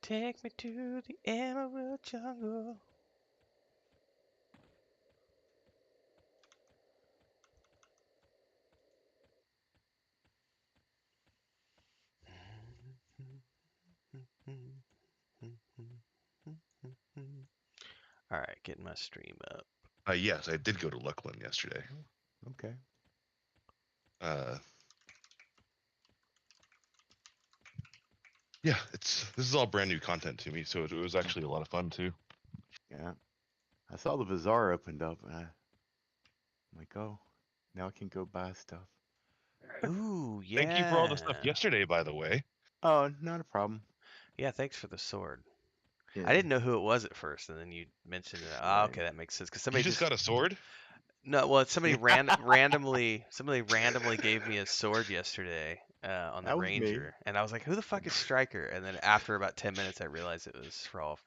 Take me to the emerald jungle. All right, getting my stream up. Yes, I did go to Luclin yesterday. Okay. Yeah, this is all brand new content to me, so it was actually a lot of fun too. Yeah. I saw the bazaar opened up, and I'm like, oh, now I can go buy stuff. Ooh, yeah. Thank you for all the stuff yesterday, by the way. Oh, not a problem. Yeah, thanks for the sword. Yeah. I didn't know who it was at first, and then you mentioned it. Ah, Right. okay, that makes sense. Because You somebody just got a sword? no, well, somebody randomly gave me a sword yesterday on the That was me. Ranger, and I was like, "Who the fuck is Striker?" And then after about 10 minutes, I realized it was Rolf.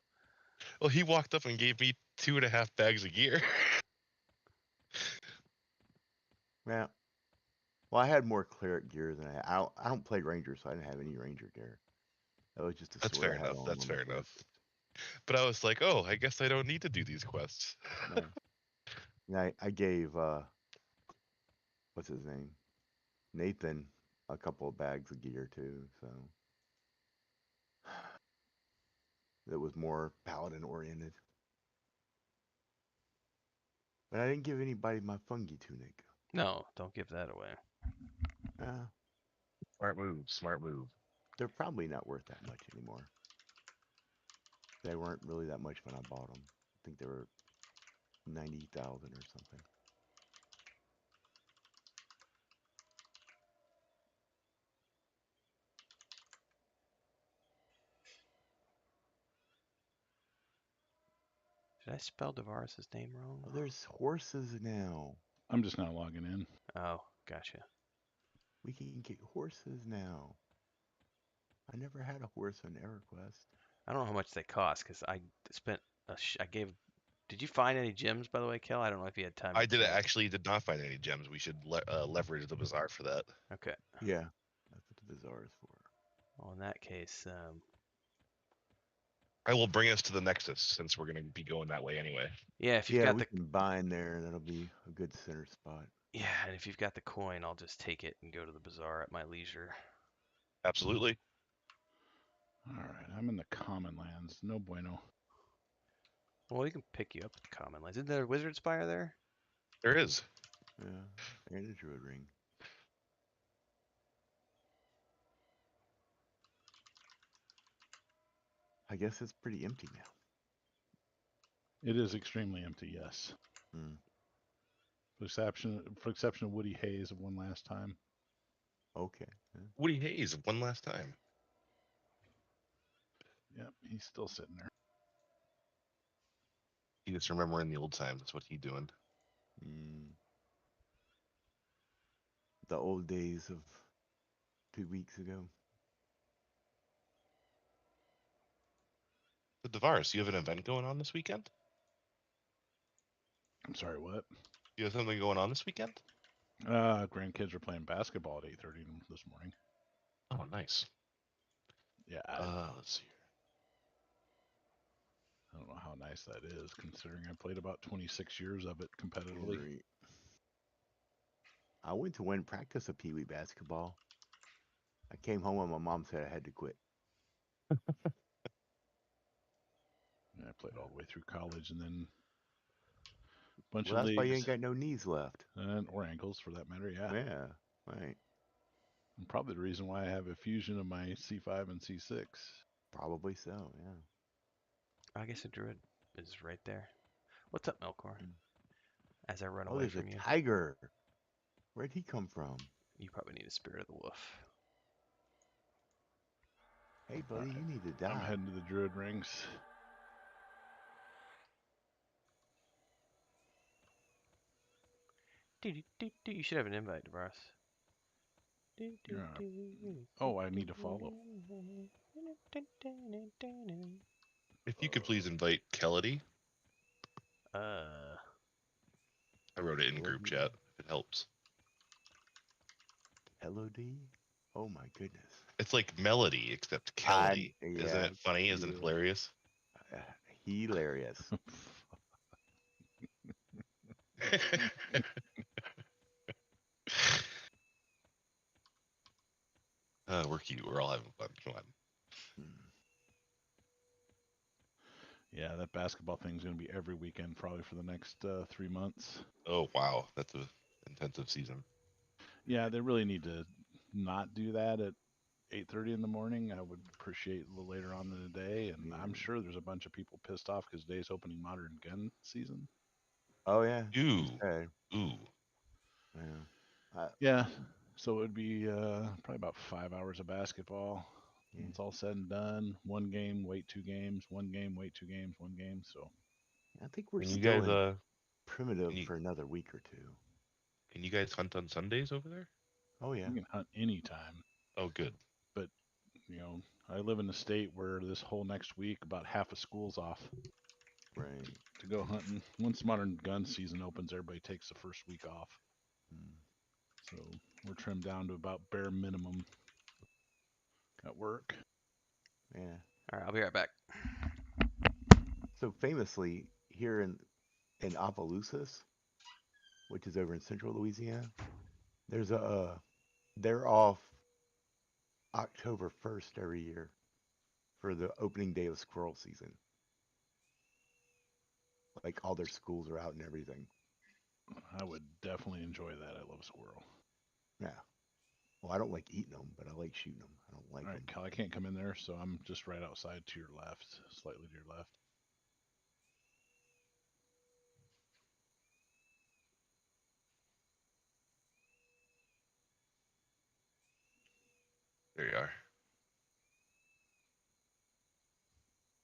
Well, he walked up and gave me 2.5 bags of gear. Yeah. Well, I had more cleric gear than I don't play ranger, so I didn't have any ranger gear. That was just a That's sword fair I had enough. on That's my fair quest. enough. But I was like, oh, I guess I don't need to do these quests. No. And I gave what's his name? Nathan a couple of bags of gear too, so it was more paladin oriented. But I didn't give anybody my fungi tunic. No, don't give that away. Smart move. Smart move. They're probably not worth that much anymore. They weren't really that much when I bought them. I think they were 90,000 or something. Did I spell Devaris' name wrong? Oh, there's horses now. I'm just now logging in. Oh, gotcha. We can get horses now. I never had a horse on EverQuest. I don't know how much they cost because I spent I gave. Did you find any gems, by the way, Kel? I don't know if you had time. I to check. actually did not find any gems. We should leverage the bazaar for that. Okay. Yeah, that's what the bazaar is for. Well, in that case, I will bring us to the Nexus since we're going to be going that way anyway. yeah, if you've Yeah, got we the can bind there. That'll be a good center spot. yeah, and if you've got the coin, I'll just take it and go to the bazaar at my leisure. Absolutely. All right, I'm in the common lands. No bueno. Well, we can pick you up at the common lands. Isn't there a wizard spire there? There is. Yeah, and a druid ring. I guess it's pretty empty now. It is extremely empty, yes. Hmm. For exception of Woody Hayes of one last time. Okay. Yeah. Woody Hayes one last time. Yep, he's still sitting there. He just remembering the old times. That's what he doing. The old days of 2 weeks ago. So Devaris, you have an event going on this weekend? I'm sorry, what? You have something going on this weekend? Grandkids are playing basketball at 8:30 this morning. Oh, nice. Yeah, Let's see here. I don't know how nice that is, considering I played about 26 years of it competitively. Right. I went to one practice of Pee Wee basketball. I came home and my mom said I had to quit. I played all the way through college, and then a bunch Well, of that's why you leagues ain't got no knees left. or ankles, for that matter. Yeah. Yeah, right. And probably the reason why I have a fusion of my C5 and C6. Probably so, yeah. I guess a druid is right there. What's up, Melkor? As I run Oh, away there's from a you, tiger. Where'd he come from? you probably need a spirit of the wolf. Hey, buddy, you need to I'm die. heading to the druid rings. You should have an invite, Devaris. Oh, I need to follow. If you could please invite Kelledy. Uh, I wrote it in group chat, if it helps. LOD? Oh my goodness. It's like Melody, except I'm Kelly. Isn't yeah, it funny? Isn't it yeah, hilarious? uh, hilarious. We're cute. We're all having fun. Come on. Hmm. Yeah, that basketball thing's going to be every weekend probably for the next 3 months. Oh wow, that's a intensive season. Yeah, they really need to not do that at 8:30 in the morning. I would appreciate a little later on in the day, and I'm Yeah. sure there's a bunch of people pissed off because today's opening modern gun season. Oh yeah. Ooh, You said. ooh. Yeah. Yeah, so it would be probably about 5 hours of basketball. Yeah. When it's all said and done, one game, wait 2 games, one game, wait 2 games, one game. So I think we're Can you still guys in can primitive you for another week or two. can you guys hunt on Sundays over there? Oh yeah. you can hunt anytime. Oh good. But, you know, I live in a state where this whole next week, about half of school's off Right. to go hunting. Once modern gun season opens, everybody takes the first week off. Hmm. So we're trimmed down to about bare minimum at work. Yeah. All right, I'll be right back. So famously here in Opelousas, which is over in central Louisiana, there's they're off October 1st every year for the opening day of squirrel season. Like all their schools are out and everything. I would definitely enjoy that. I love squirrel. Yeah. Well, I don't like eating them, but I like shooting them. I don't like All right, them. Cal, I can't come in there, so I'm just right outside to your left, slightly to your left. There you are.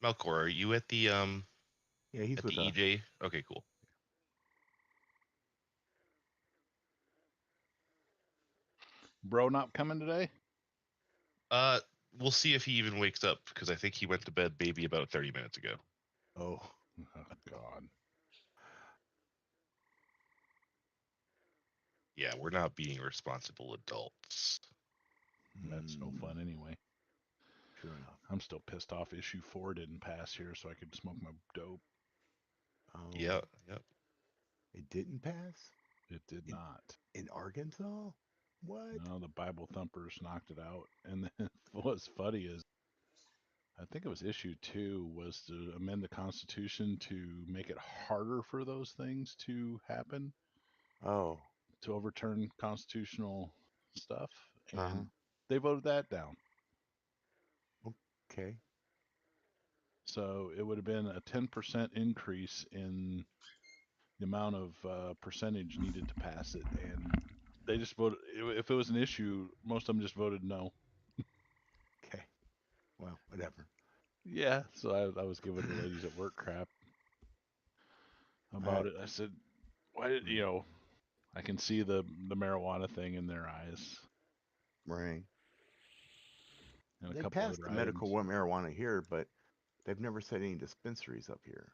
Melkor, are you Yeah, he's at with the us. EJ? Okay, cool. Bro, not coming today? Uh, we'll see if he even wakes up because I think he went to bed maybe about 30 minutes ago. Oh, Oh, God. Yeah, we're not being responsible adults. That's no hmm, fun anyway. true enough. I'm still pissed off. Issue 4 didn't pass here, so I could smoke my dope. Oh, Yeah, yep. it didn't pass It did in not. in Arkansas. What? No, the Bible thumpers knocked it out. And then what's funny is, I think it was issue 2 was to amend the Constitution to make it harder for those things to happen, Oh, to overturn constitutional stuff, uh huh. and they voted that down. Okay. So it would have been a 10% increase in the amount of percentage needed to pass it, and they just voted. If it was an issue, most of them just voted no. Okay. Well, whatever. Yeah, so I was giving the ladies at work crap Uh, about it. I said, "Why did hmm, I can see the marijuana thing in their eyes, right. and a They couple passed other the items. medical marijuana here, but they've never said any dispensaries up here.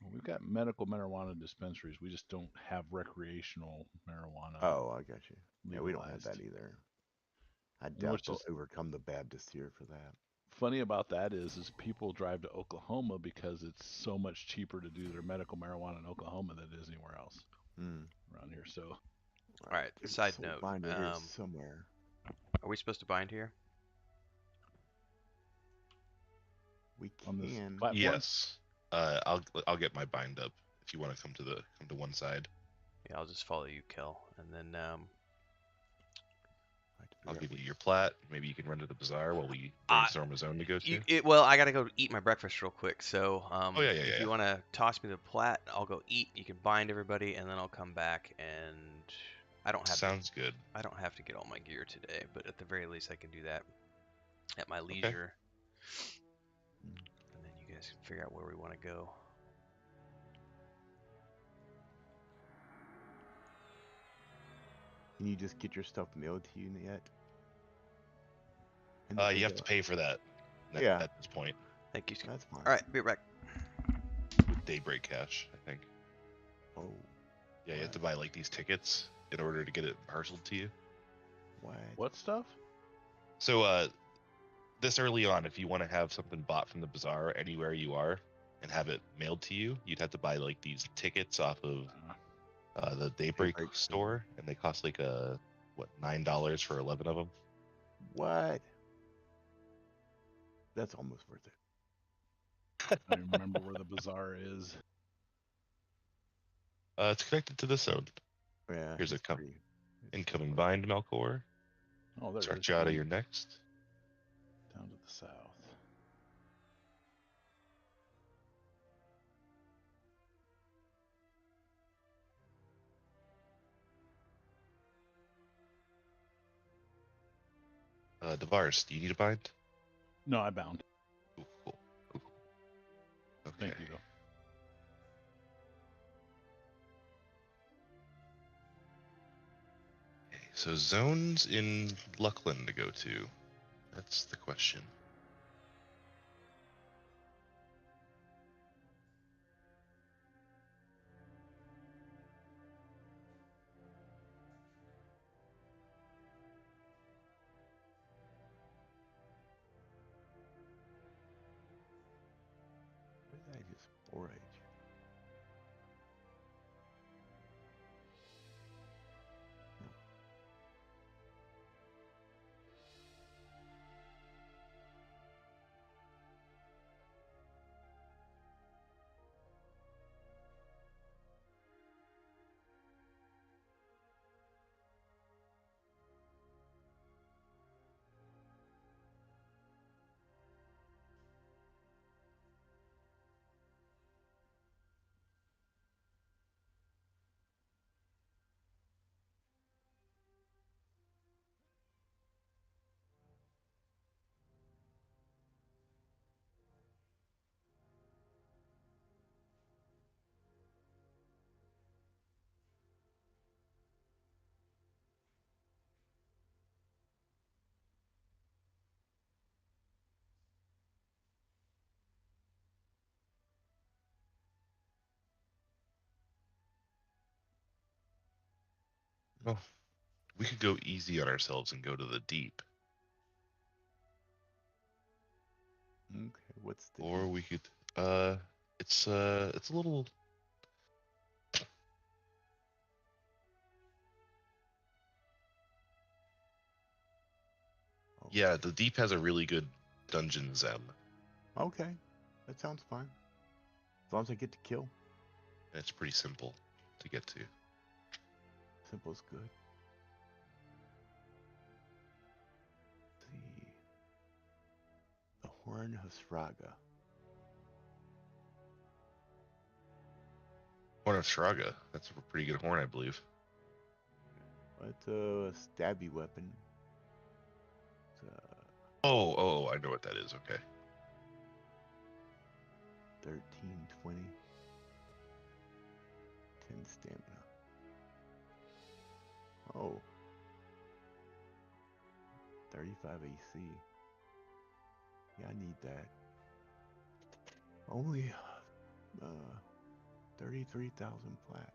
Well, we've got medical marijuana dispensaries. We just don't have recreational marijuana Oh, I got you. Yeah, we don't have that legalized. either. I And doubt what's they'll just overcome the Baptists here for that. funny about that is people drive to Oklahoma because it's so much cheaper to do their medical marijuana in Oklahoma than it is anywhere else Hmm. around here. So All Well, right, if side it's a note. binder here somewhere, Are we supposed to bind here? we on this can. platform, Yes. I'll get my bind up if you want to come to one side. Yeah, I'll just follow you, Kel, and then I have to I'll figure out give you which. your plat. Maybe you can run to the bazaar while we I brainstorm a zone to go to. well, I gotta go eat my breakfast real quick. So Oh yeah, yeah, if yeah. you want to toss me the plat, I'll go eat. You can bind everybody, and then I'll come back and I don't have to. Sounds good. I don't have to get all my gear today, but at the very least, I can do that at my Okay. leisure, Hmm. and then you guys can figure out where we want to go. Can you just get your stuff mailed to you yet? In the You have to bazaar? pay for that Yeah, at this point Thank you. Scott. that's fine. All right, be right back. with Daybreak Cash, I think. Oh, Yeah, you have to right. buy like these tickets in order to get it parceled to you. What? What stuff? So this early on, if you want to have something bought from the bazaar anywhere you are and have it mailed to you, you'd have to buy like these tickets off of the Daybreak Daybreak store, and they cost like what, $9 for 11 of them. What? That's almost worth it. I don't even remember where the bazaar is. It's connected to this zone. Yeah. Here's a it's pretty- it's incoming pretty- bind, Melkor. Oh, there it Start is. you out of Down- your next. down to the south. Devars, do you need a bind? No, I bound. Ooh, cool. Ooh, cool. Okay. Thank you though. Okay, so zones in Luclin to go to. That's the question. What did I just forage? Well, we could go easy on ourselves and go to the deep, Okay. What's the or deep? we could. It's a little. Yeah, the deep has a really good dungeon zem. Okay. That sounds fine. As long as I get to kill. And it's pretty simple to get to. Simple's good. Let's see. The Horn Hasraga. Horn of Shraga. That's a pretty good horn, I believe. It's a stabby weapon. It's Oh, I know what that is. Okay. 13, 20. 10 stamina. Oh. 35 AC. Yeah, I need that. Only 33,000 plat.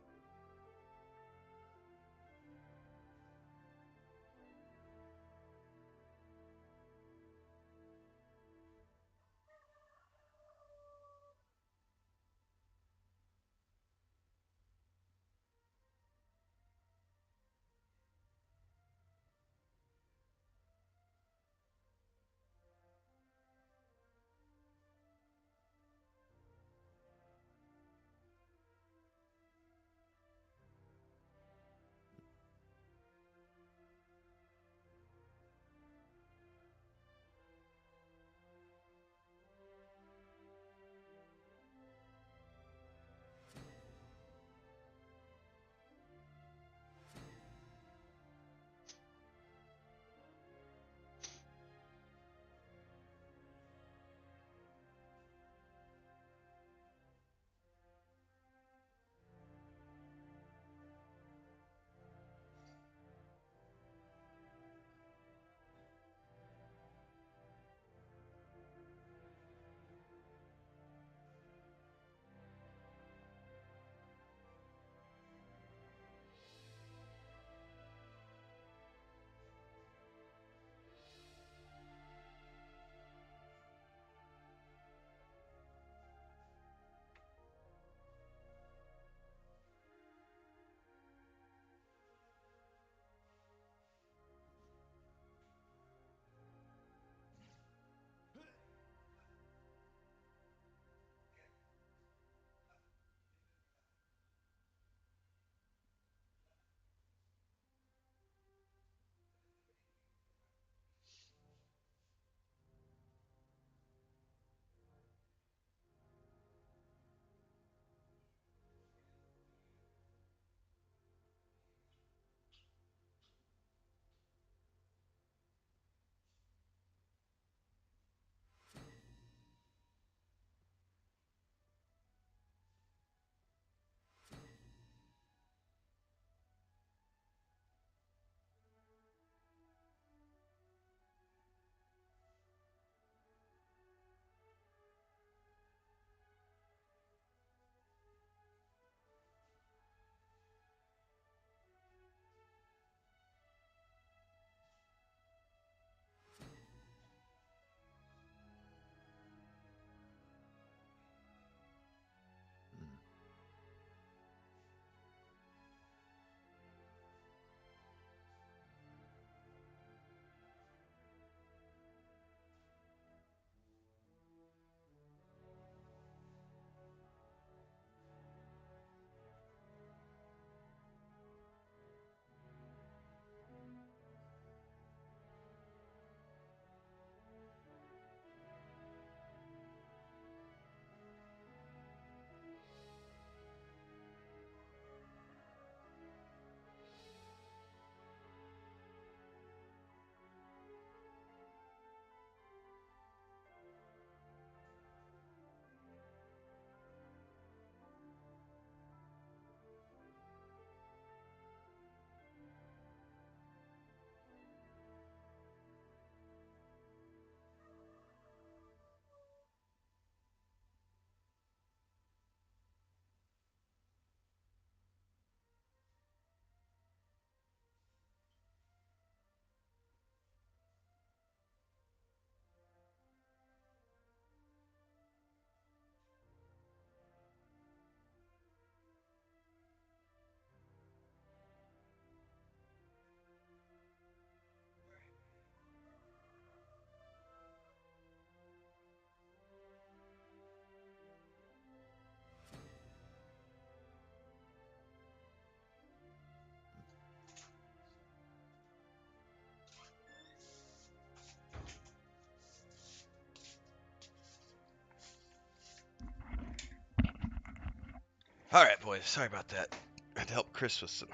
All right, boys. Sorry about that. I had to help Chris with some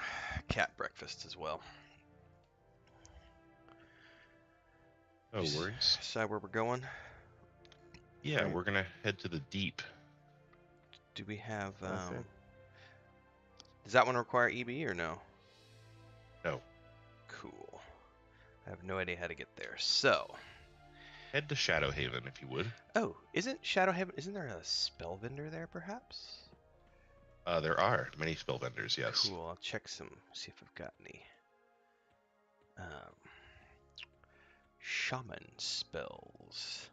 cat breakfast as well. No Just worries. decide where we're going. Yeah, Right. we're gonna head to the deep. Do we have? That's it. Does that one require EB or no? No, Cool. I have no idea how to get there. So, head to Shadow Haven if you would. oh, isn't Shadowhaven? Isn't there a spell vendor there, perhaps? There are many spell vendors. Yes. Cool. I'll check some. See if I've got any. Shaman spells.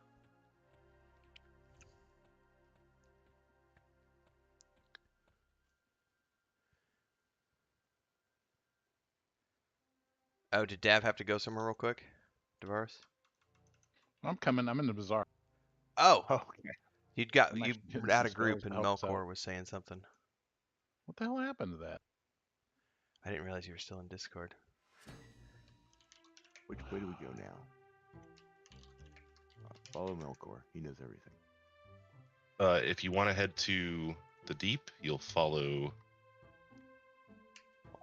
Oh, did Dav have to go somewhere real quick? Davaris? I'm coming. I'm in the bazaar. Oh, Okay. you'd got I'm you actually getting were out some of group spells to and help us out. Melkor was saying something. What the hell happened to that? I didn't realize you were still in Discord. Which way do we go now? Follow Melkor. He knows everything. If you want to head to the deep, you'll follow.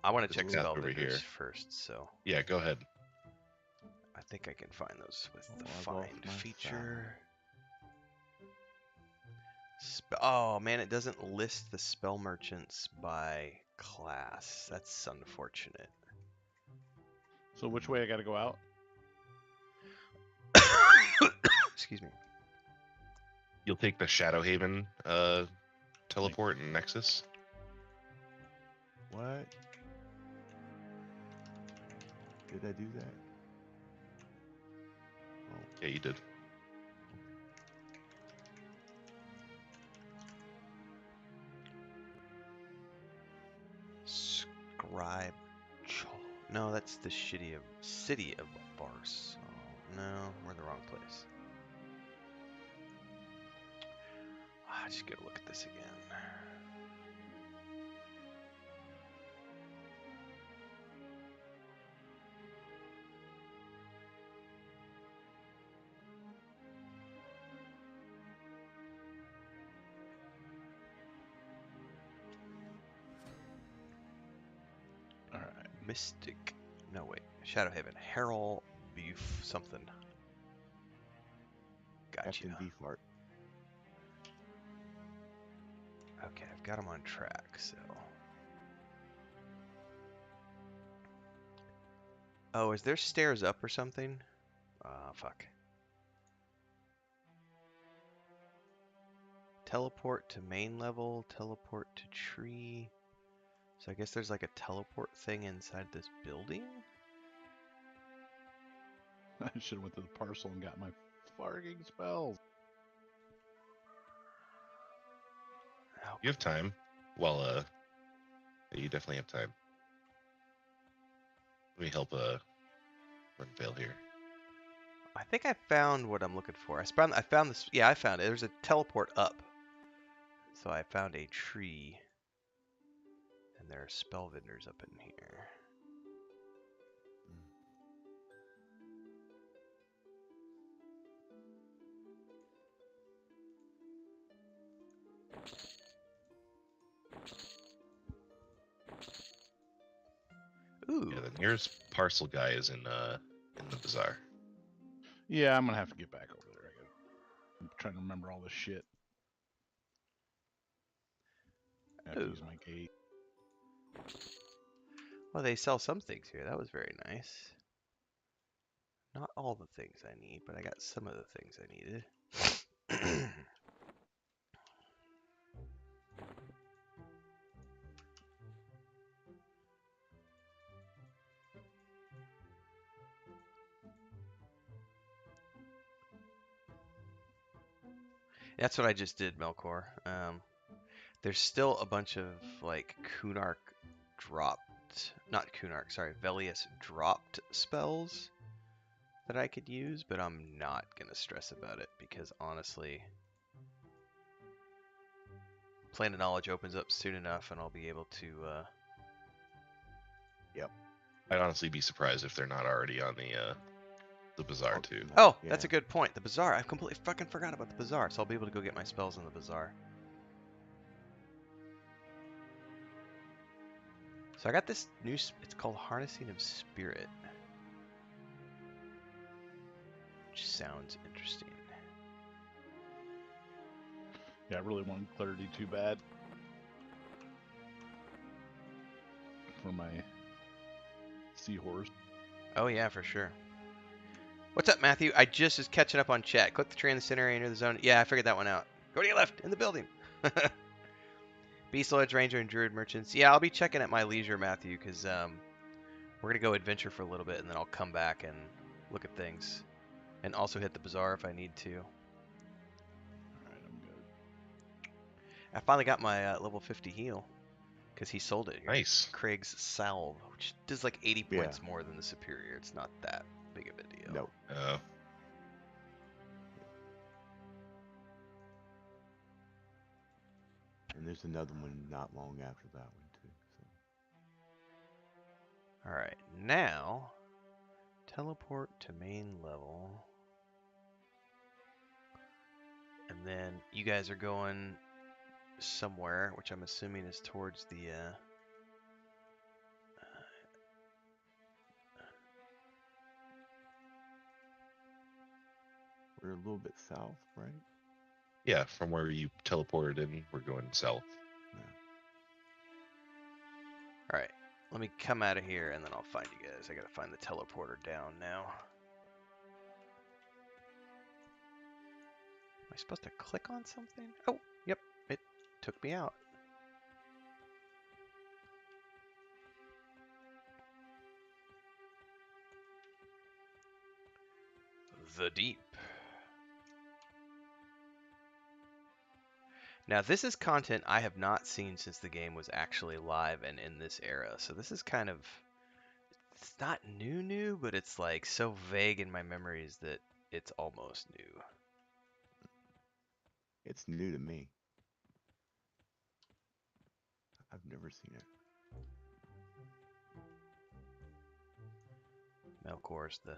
I want to This check path spell over vendors here. first, so Yeah, go ahead. I think I can find those with the Oh, I've lost find my feature. Oh man, it doesn't list the spell merchants by class. That's unfortunate. So which way I got to go out? Excuse me. You'll take the Shadow Haven teleport and Nexus. What? Did I do that? Oh, Yeah, you did. Scribe. No, that's the city of Bars. Oh, no, we're in the wrong place. I just gotta look at this again. All right. Mystic. No, wait. Shadowhaven. Herald Beef something. Got you. Captain Beefheart. Okay, I've got him on track, so. Oh, is there stairs up or something? Fuck. Teleport to main level, teleport to tree. So I guess there's like a teleport thing inside this building? I should have went to the parcel and got my farging spells. Oh, You have time. Well, yeah, you definitely have time. Let me help Renvale here. I think I found what I'm looking for. I found this. Yeah, I found it. There's a teleport up. So I found a tree. And there are spell vendors up in here. Ooh. Yeah, the nearest parcel guy is in the bazaar. Yeah, I'm gonna have to get back over there. I'm trying to remember all this shit. I have to use Ooh. my gate. Well, they sell some things here. That was very nice. Not all the things I need, but I got some of the things I needed. That's what I just did, Melkor. There's still a bunch of like Kunark dropped, not Kunark, sorry, Velius dropped spells that I could use, but I'm not gonna stress about it because honestly, Plane of Knowledge opens up soon enough, and I'll be able to. I'd honestly be surprised if they're not already on the bazaar too. Oh, Yeah. that's a good point. The bazaar. I completely fucking forgot about the bazaar, so I'll be able to go get my spells in the bazaar. So I got this new. It's called Harnessing of Spirit, which sounds interesting. Yeah, I really want clarity too bad for my seahorse. Oh yeah, for sure. What's up, Matthew? I just was catching up on chat. Click the tree in the center area near the zone. Yeah, I figured that one out. Go to your left in the building. Beast Lords, Ranger, and Druid Merchants. Yeah, I'll be checking at my leisure, Matthew, because we're gonna go adventure for a little bit, and then I'll come back and look at things, and also hit the bazaar if I need to. Alright, I'm good. I finally got my level 50 heal, because he sold it here. Nice. Craig's Salve, which does like 80 Yeah. points more than the Superior. It's not that big of a deal. No. Oh. And there's another one not long after that one too. So. All right, now teleport to main level, and then you guys are going somewhere, which I'm assuming is towards the. We're a little bit south, right? Yeah, from where you teleported in, we're going south. All right, let me come out of here, and then I'll find you guys. I gotta find the teleporter down now. Am I supposed to click on something? Oh, yep, it took me out. The Deep. Now, this is content I have not seen since the game was actually live and in this era. So this is kind of, it's not new, but it's like so vague in my memories that it's almost new. It's new to me. I've never seen it. Melkor's the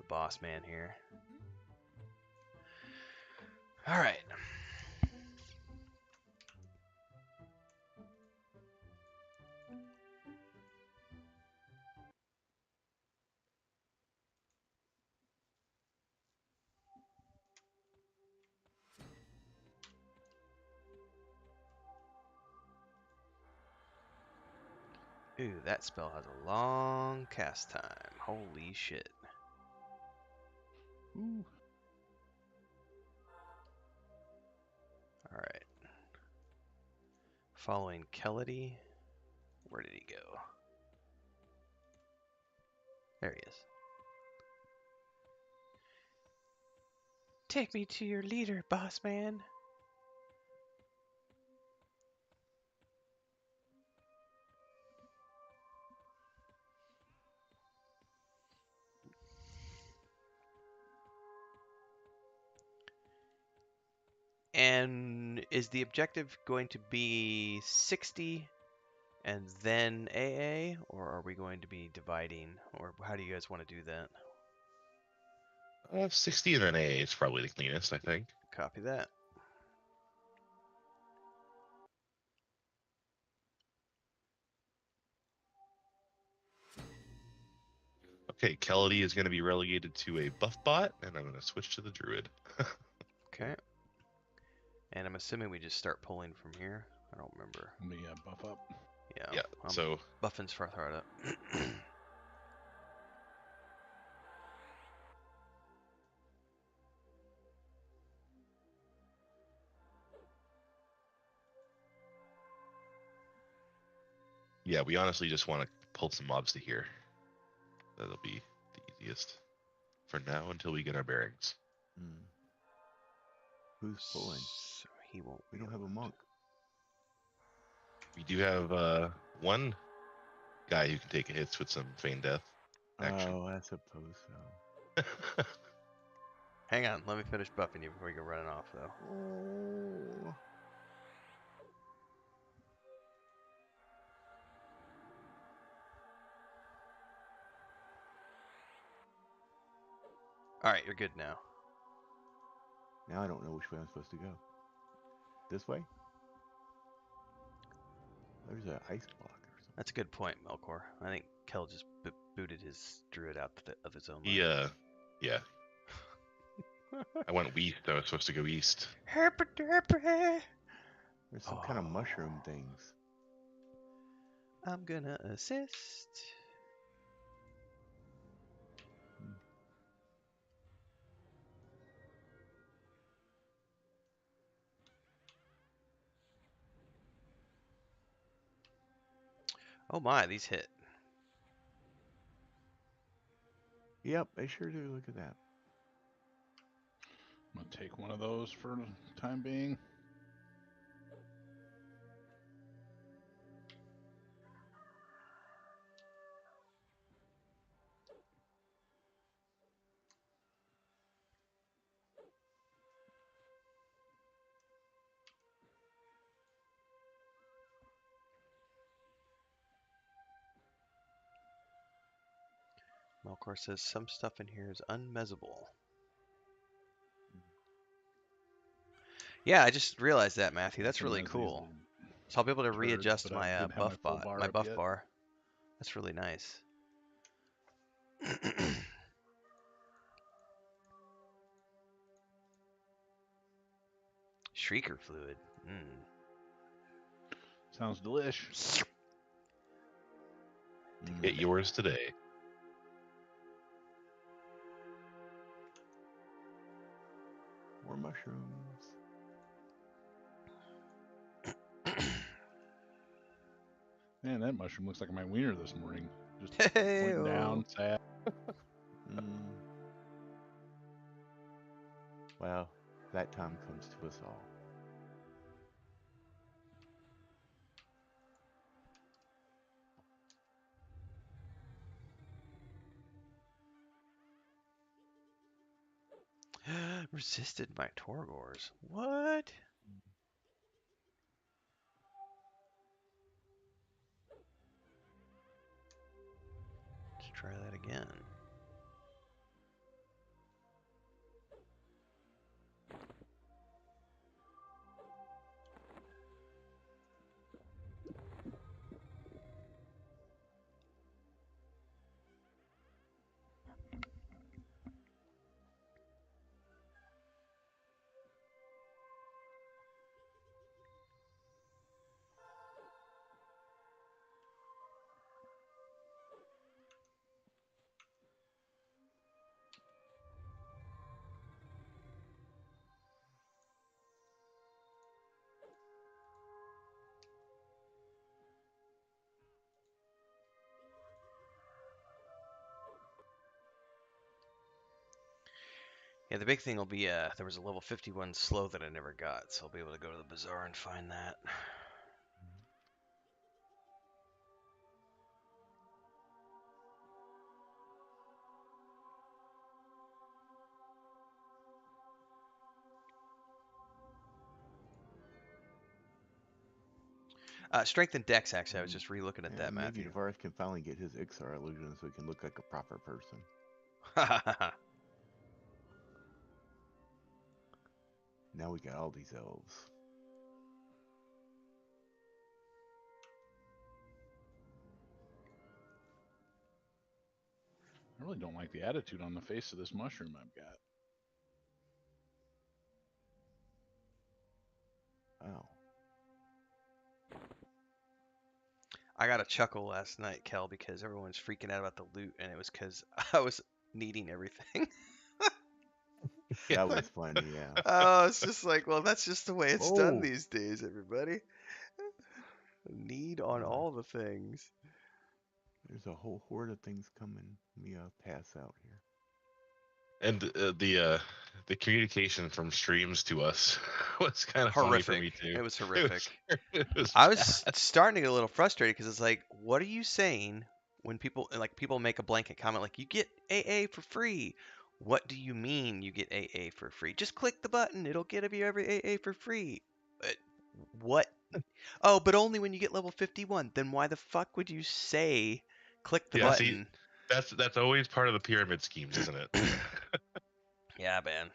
boss man here. All right. Ooh, that spell has a long cast time. Holy shit. Ooh. All right. Following Kelly. Where did he go? There he is. Take me to your leader, boss man. And is the objective going to be 60 and then AA, or are we going to be dividing, or how do you guys want to do that? 60 and then AA is probably the cleanest, I think. Copy that. Okay, Kelly is going to be relegated to a buff bot, and I'm going to switch to the druid. Okay. And I'm assuming we just start pulling from here. I don't remember. Let me buff up. Yeah. I'm so buffing Svarthard up. yeah, we honestly just want to pull some mobs to here. That'll be the easiest for now until we get our bearings. Hmm. Who's pulling? So he won't. We don't have a monk. We do have one guy who can take hits with some feign death action. Oh, I suppose so. Hang on, let me finish buffing you before you go running off, though. Oh. All right, you're good now. Now I don't know which way I'm supposed to go. This way? There's an ice block or something. That's a good point, Melkor. I think Kel just booted his druid out of his own He, mind. yeah. I went west. I was supposed to go east. Herpa-derpa. There's some kind of mushroom things. I'm gonna assist. Oh my, these hit. Yep, they sure do. Look at that. I'm gonna take one of those for the time being. Melkor says some stuff in here is unmezzable. Yeah, I just realized that, Matthew. That's really cool. So I'll be able to readjust my buff bar. That's really nice. Shrieker fluid. Sounds delish. Get yours today. More mushrooms. Man, that mushroom looks like my wiener this morning. Just pointing down, sad. Well, that time comes to us all. Resisted by Torgors. What? Let's try that again. Yeah, the big thing will be there was a level 51 slow that I never got, so I'll be able to go to the bazaar and find that. Strength and Dex, actually. I was just re-looking at that, Maybe Matthew. Navarre can finally get his Ixar illusion so he can look like a proper person. Now we got all these elves. I really don't like the attitude on the face of this mushroom I've got. Wow. I got a chuckle last night, Kel, because everyone's freaking out about the loot, and it was because I was needing everything. That was funny, yeah. Oh, it's just like, well, that's just the way it's done Oh. these days, everybody. Need on all the things. There's a whole horde of things coming. Let me pass out here. And the communication from streams to us was kind of funny for me too. It was horrific. It was I was starting to get a little frustrated because it's like, what are you saying when people make a blanket comment like, you get AA for free? What do you mean you get AA for free? Just click the button. It'll give you every AA for free. What? Oh, but only when you get level 51. Then why the fuck would you say click the button? See, that's always part of the pyramid schemes, isn't it? Yeah, man.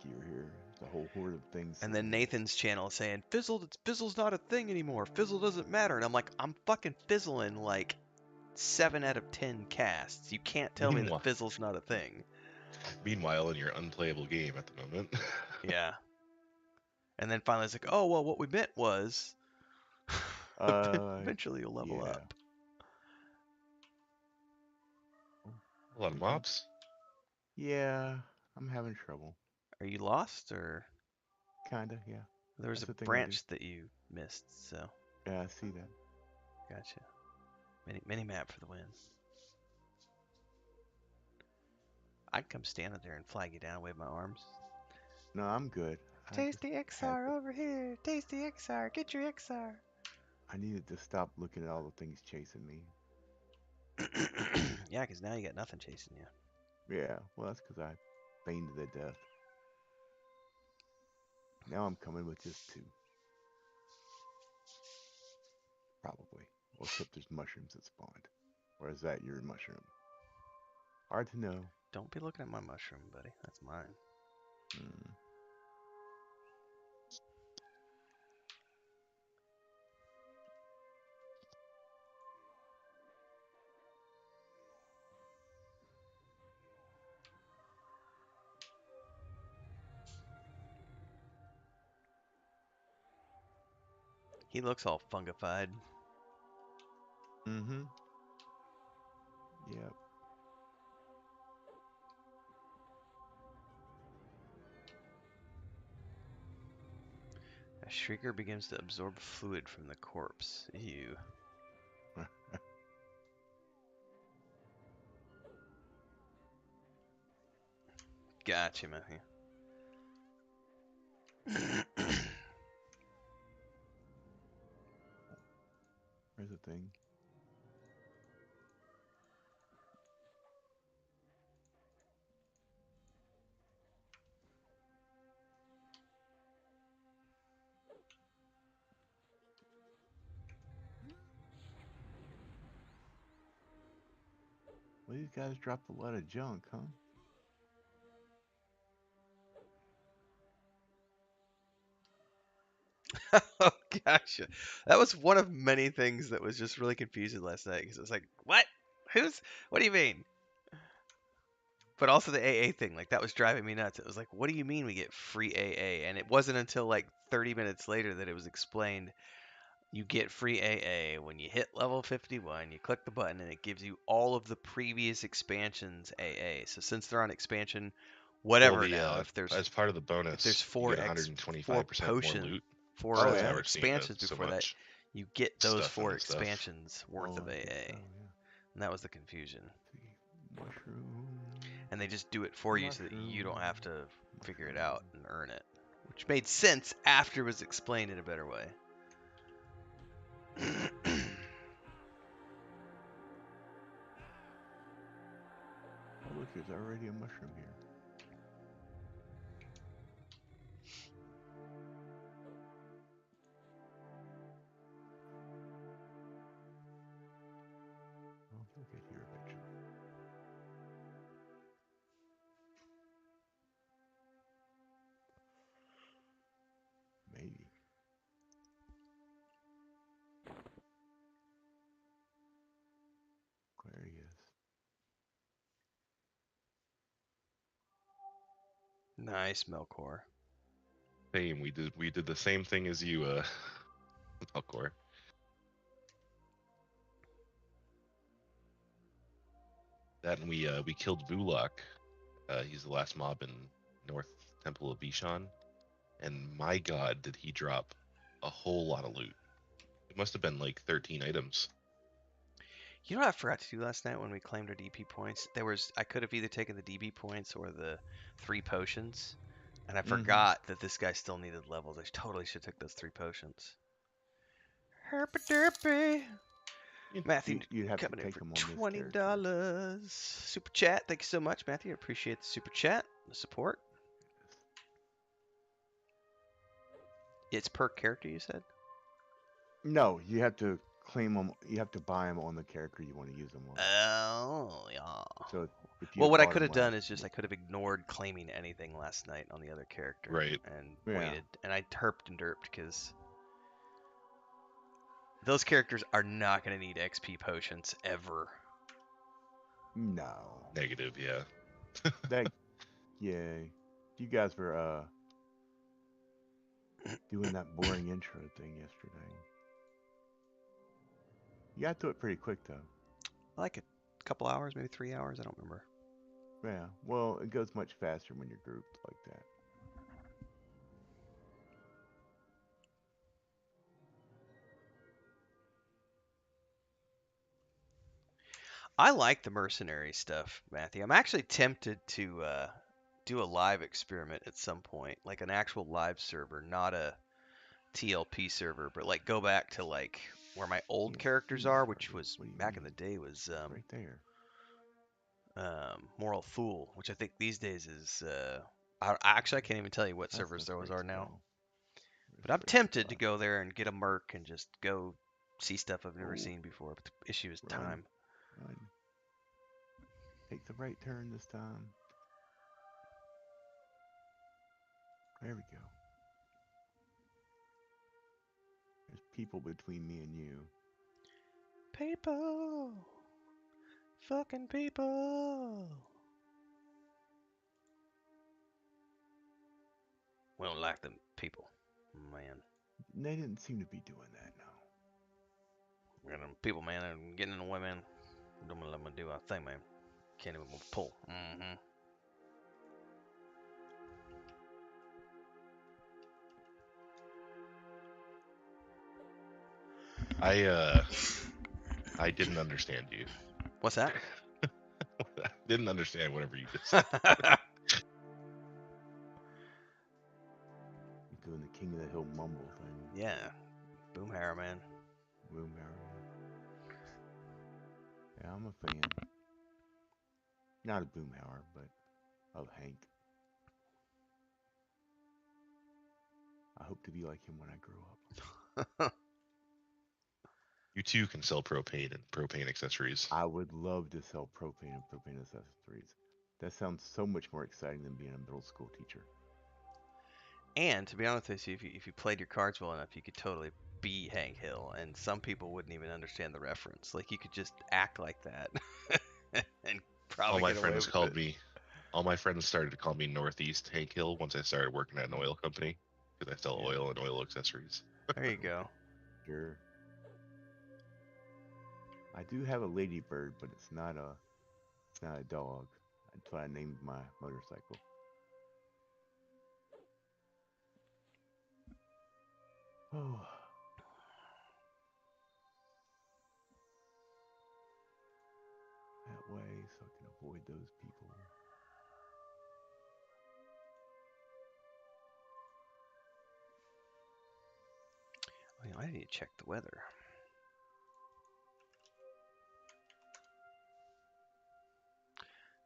you're here. There's a whole horde of things. And then sitting there. Nathan's channel is saying, Fizzle's not a thing anymore. Fizzle doesn't matter. And I'm like, I'm fucking fizzling like 7 out of 10 casts. You can't tell me Meanwhile- that Fizzle's not a thing. Meanwhile, in your unplayable game at the moment. Yeah. And then finally it's like, oh, well, what we meant was eventually you'll level yeah. up. A lot of mobs. Yeah, I'm having trouble. Are you lost, or Kinda, yeah. there was That's a the thing I do. branch that you missed? So Yeah, I see that. gotcha. Mini map for the win. I'd come stand up there and flag you down, wave my arms. No, I'm good. I just Tasty had XR to- over here. Tasty XR, get your XR. I needed to stop looking at all the things chasing me. Yeah, because now you got nothing chasing you. Yeah, well, that's because I feigned to death. Now I'm coming with just 2. Probably. Well, except there's mushrooms that spawned. Or is that your mushroom? Hard to know. Don't be looking at my mushroom, buddy. That's mine. Hmm. He looks all fungified. Mm-hmm. Yep. A shrieker begins to absorb fluid from the corpse. Ew. Gotcha, Matthew. There's a thing. Well, these guys dropped a lot of junk, huh? Oh, gotcha. That was one of many things that was just really confusing last night because it was like, what? What do you mean? But also the AA thing, like that was driving me nuts. It was like, what do you mean we get free AA? And it wasn't until like 30 minutes later that it was explained you get free AA when you hit level 51. You click the button and it gives you all of the previous expansions AA. So since they're on expansion, whatever now, if there's as part of the bonus, there's you four get 125% more potion, loot. four Oh, That's yeah? why we're seeing expansions so before that, much you get those stuff in 4 the stuff. expansions worth of I AA. guess so, yeah. And that was the confusion. Let's see. Mushroom. And they just do it for you so that you don't have to Mushroom. figure it out and earn it. Which made sense after it was explained in a better way. Oh, look, there's already a mushroom here. Oh, he'll get here eventually. Maybe. There he is. Nice, Melkor. Same. We did the same thing as you, Alcor. That and we killed Vulak. He's the last mob in North Temple of Bishan, and my God, did he drop a whole lot of loot. It must have been like 13 items. You know what I forgot to do last night when we claimed our DP points? I could have either taken the DB points or the 3 potions. And I forgot that this guy still needed levels. I totally should have took those 3 potions. Herpy derpy. Matthew You'd have to coming in take for him on this $20. character. Super chat. Thank you so much, Matthew. I appreciate the super chat, the support. It's per character, you said? No, you have to claim them. You have to buy them on the character you want to use them on. Oh, yeah. So If you Well, had what I bought could 'em have done last is just I could have ignored claiming anything last night on the other character, Right. and Yeah. waited. And I herped and derped because those characters are not going to need XP potions ever. No. Negative, yeah. That, yeah. You guys were doing that boring intro thing yesterday. You got through it pretty quick though. Like a couple hours, maybe 3 hours. I don't remember. Yeah. Well, it goes much faster when you're grouped like that. I like the mercenary stuff, Matthew. I'm actually tempted to do a live experiment at some point, like an actual live server, not a TLP server, but like go back to like where my old Can't characters see are, that which target. was What do you back in the mean? day was It's right there. Moral Fool, which I think these days is actually I can't even tell you what That's servers the those right are now. spell. But I'm Refresh tempted to spot. go there and get a merc and just go see stuff I've never Oh, seen before. But the issue is run. time. Run. Take the right turn this time. There we go. There's people between me and you. People, fucking people. We don't like them people, man. They didn't seem to be doing that now. We're them people, man. They're getting in the way, man. Don't let me do our thing, man. Can't even pull. Mm-hmm. I didn't understand you. What's that? Didn't understand whatever you just said. You're doing the King of the Hill mumble thing. Yeah, Boomhauer, man. Boom area. Yeah, I'm a fan. Not of Boomhauer, but of Hank. I hope to be like him when I grow up. You too can sell propane and propane accessories. I would love to sell propane and propane accessories. That sounds so much more exciting than being a middle school teacher. And to be honest with you, if you played your cards well enough, you could totally be Hank Hill, and some people wouldn't even understand the reference. Like you could just act like that, and probably All my get away friends with called it. me. All my friends started to call me Northeast Hank Hill once I started working at an oil company because I sell Yeah. oil and oil accessories. There you go. Sure. I do have a ladybird, but it's not a dog. That's what I named my motorcycle. Oh. That way, so I can avoid those people. I need to check the weather.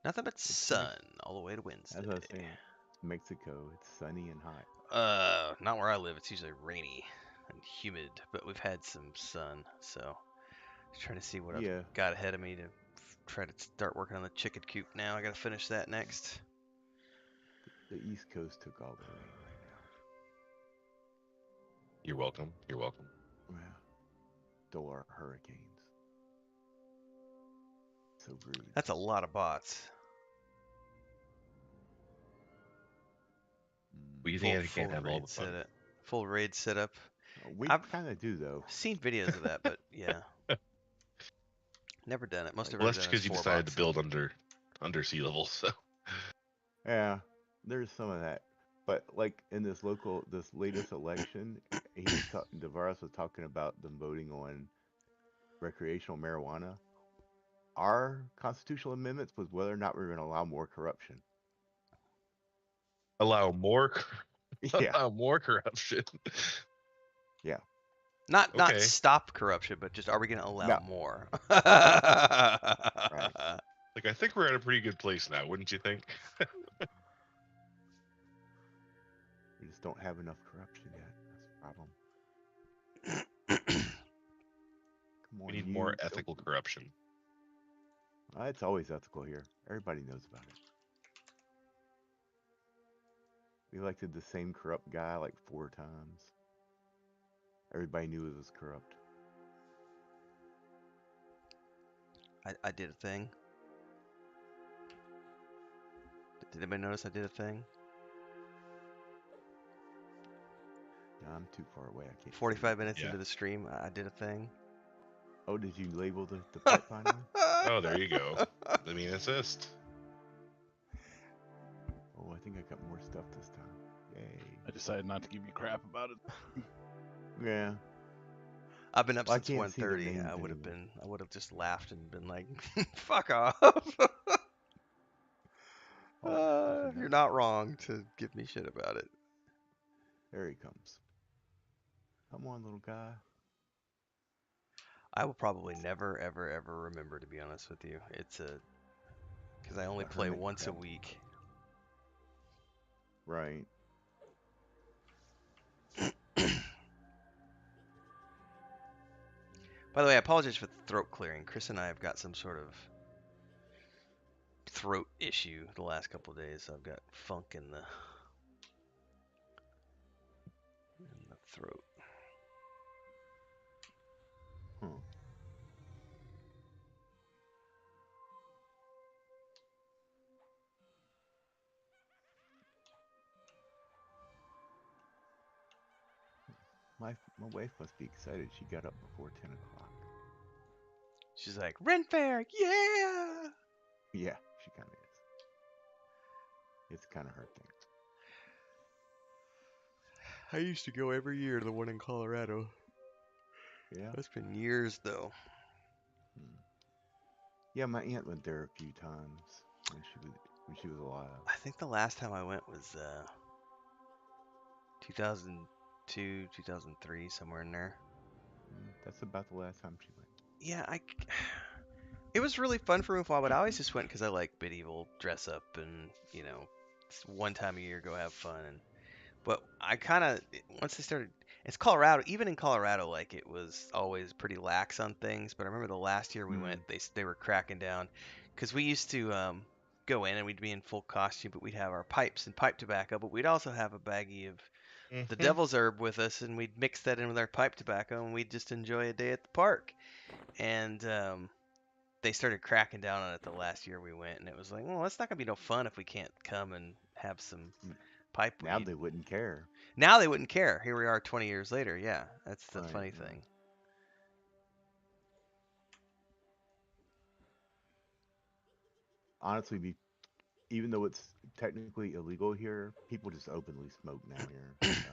Nothing but sun all the way to Wednesday. As I was saying, it's Mexico. It's sunny and hot. Not where I live. It's usually rainy and humid, but we've had some sun, so just trying to see what Yeah. I've got ahead of me to try to start working on the chicken coop now. I gotta finish that next. The East Coast took all the rain right now. You're welcome. You're welcome. Well, still are hurricanes. So rude. That's a lot of bots. Louisiana can't have all the fun. Full raid setup. We I've kind of do though. seen videos of that, but yeah, never done it. Most of Well, it that's because you decided to build under sea level. So Yeah, there's some of that. But like in this latest election, DeVaris was talking about them voting on recreational marijuana. Our constitutional amendments was whether or not we were going to allow more corruption. allow more Yeah, allow more corruption. yeah. Not Okay. stop corruption, but just are we going to allow No. more? Right. Like I think we're at a pretty good place now, wouldn't you think? We just don't have enough corruption yet. That's the problem. Come on, We need you. more ethical corruption. It's always ethical here. Everybody knows about it. We elected the same corrupt guy like 4 times. Everybody knew it was corrupt. I did a thing. Did anybody notice I did a thing? No, I'm too far away. I can't. 45 minutes Yeah. into the stream, I did a thing. Oh, did you label the pipe finally? Oh, there you go. The mean assist. Oh, I think I got more stuff this time. Yay. I decided not to give you crap about it. Yeah. I've been up Well, I since can't see their 1:30. names I would have just laughed and been like, "Fuck off." Oh, there's You're another not guy. wrong to give me shit about it. There he comes. Come on, little guy. I will probably never, ever, ever remember, to be honest with you. It's because I only The play hermit once a crab. week. Right. By the way, I apologize for the throat clearing. Chris and I have got some sort of throat issue the last couple of days. I've got funk in the throat. Huh. My wife must be excited. She got up before 10 o'clock. She's like, "Ren Fair, yeah!" Yeah, she kind of is. It's kind of her thing. I used to go every year to the one in Colorado. Yeah. It's been years though. Hmm. Yeah, my aunt went there a few times when she was alive. I think the last time I went was 2002, 2003, somewhere in there. That's about the last time she went. Yeah, it was really fun for me for a while, but I always just went because I like medieval dress up and, it's one time a year go have fun. But I kind of, once they started, it's Colorado, even in Colorado, like it was always pretty lax on things. But I remember the last year we went, they were cracking down because we used to go in and we'd be in full costume, but we'd have our pipes and pipe tobacco, but we'd also have a baggie of the Mhm. devil's herb with us, and we'd mix that in with our pipe tobacco, and we'd just enjoy a day at the park. And they started cracking down on it the last year we went, and it was like, well, it's not gonna be no fun if we can't come and have some Mm. pipe Now weed. they wouldn't care. Now they wouldn't care. Here we are 20 years later. Yeah, that's the Right, funny right. thing. Honestly, even though it's technically illegal here, people just openly smoke now here. So,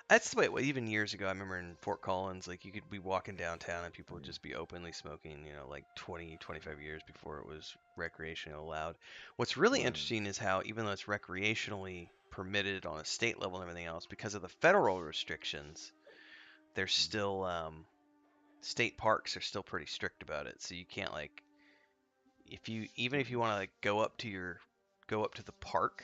That's the way it was even years ago. I remember in Fort Collins, like you could be walking downtown and people would right. just be openly smoking, like 20, 25 years before it was recreationally allowed. What's really Right. interesting is how even though it's recreationally permitted on a state level and everything else, because of the federal restrictions, there's still state parks are still pretty strict about it. So you can't like if you want to like go up to the park,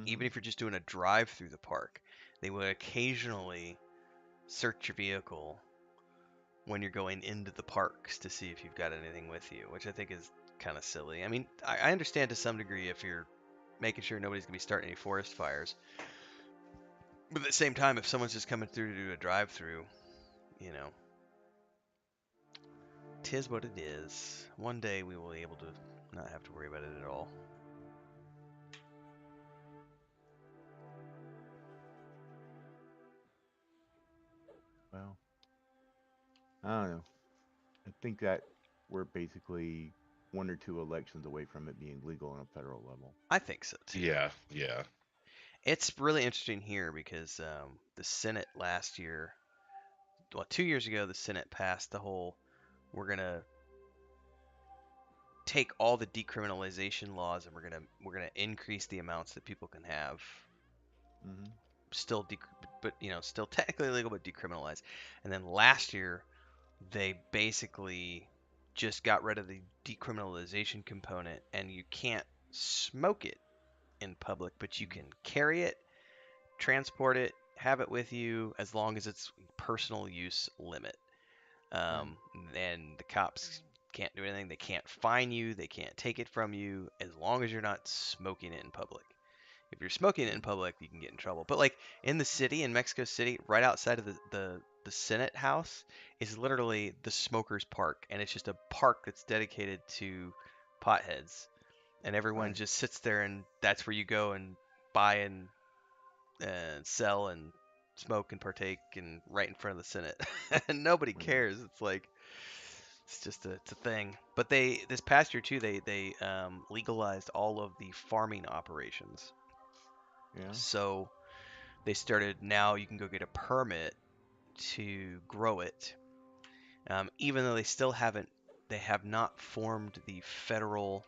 even if you're just doing a drive through the park, they would occasionally search your vehicle when you're going into the parks to see if you've got anything with you, which I think is kind of silly. I mean, I understand to some degree if you're making sure nobody's gonna be starting any forest fires, but at the same time, if someone's just coming through to do a drive through, you know, tis what it is. One day we will be able to not have to worry about it at all. Well, I don't know. I think that we're basically 1 or 2 elections away from it being legal on a federal level. I think so too. Yeah, yeah. It's really interesting here because the Senate last year, well, 2 years ago, the Senate passed the whole we're gonna take all the decriminalization laws and we're gonna increase the amounts that people can have. Mm-hmm. Still, but still technically legal, but decriminalized. And then last year, they basically just got rid of the decriminalization component, and you can't smoke it in public, but you can carry it, transport it, have it with you as long as it's personal use limit. Right. And the cops can't do anything. They can't fine you. They can't take it from you as long as you're not smoking it in public. If you're smoking it in public, you can get in trouble. But like in the city, in Mexico City, right outside of the Senate House is literally the smokers park, and it's just a park that's dedicated to potheads, and everyone Nice. just sits there, and that's where you go and buy and sell and smoke and partake, and right in front of the Senate, and nobody Nice. cares. It's like it's a thing. But they this past year too, they legalized all of the farming operations. Yeah. So they started now you can go get a permit to grow it, even though they have not formed the federal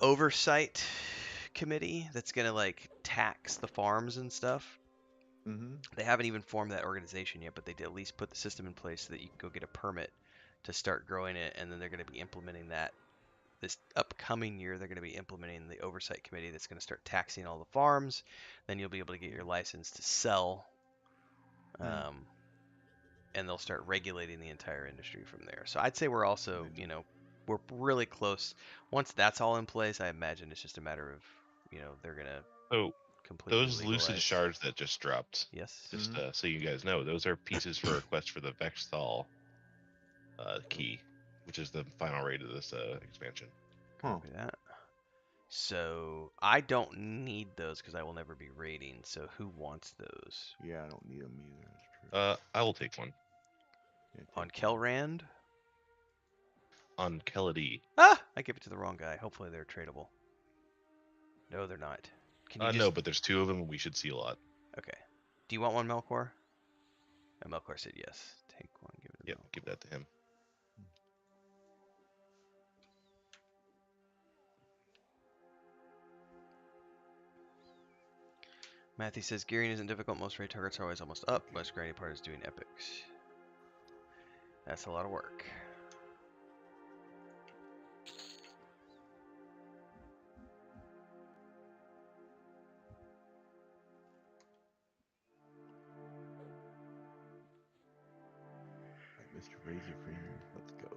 oversight committee that's gonna like tax the farms and stuff. Mm-hmm. They haven't even formed that organization yet, but they did at least put the system in place so that you can go get a permit to start growing it, and then they're going to be implementing that this upcoming year. They're going to be implementing the oversight committee that's going to start taxing all the farms. Then you'll be able to get your license to sell, Mm. um, and they'll start regulating the entire industry from there. So I'd say we're also, Nice. we're really close. Once that's all in place, I imagine it's just a matter of, they're going to So completely those lucid legalize. shards that just dropped, Yes. just Mhm. so you guys know, those are pieces for a quest for the Vexthal key, which is the final raid of this expansion. Huh. Copy that. So I don't need those because I will never be raiding. So who wants those? Yeah, I don't need them either. That's true. I will take one Yeah, On take one. Kelrand? on Keladi. Ah! I give it to the wrong guy. Hopefully they're tradable. No, they're not. Can you just... No, but there's two of them, and we should see a lot. Okay. Do you want one, Melkor? And Melkor said yes. Take one, give it to Yep, Melkor. give that to him. Matthew says gearing isn't difficult. Most raid targets are always almost up. Most grindy part is doing epics. That's a lot of work. Right, Mr. Razor Fingers, let's go.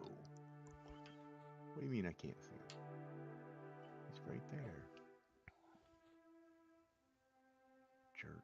What do you mean I can't see him? He's right there. Jerk.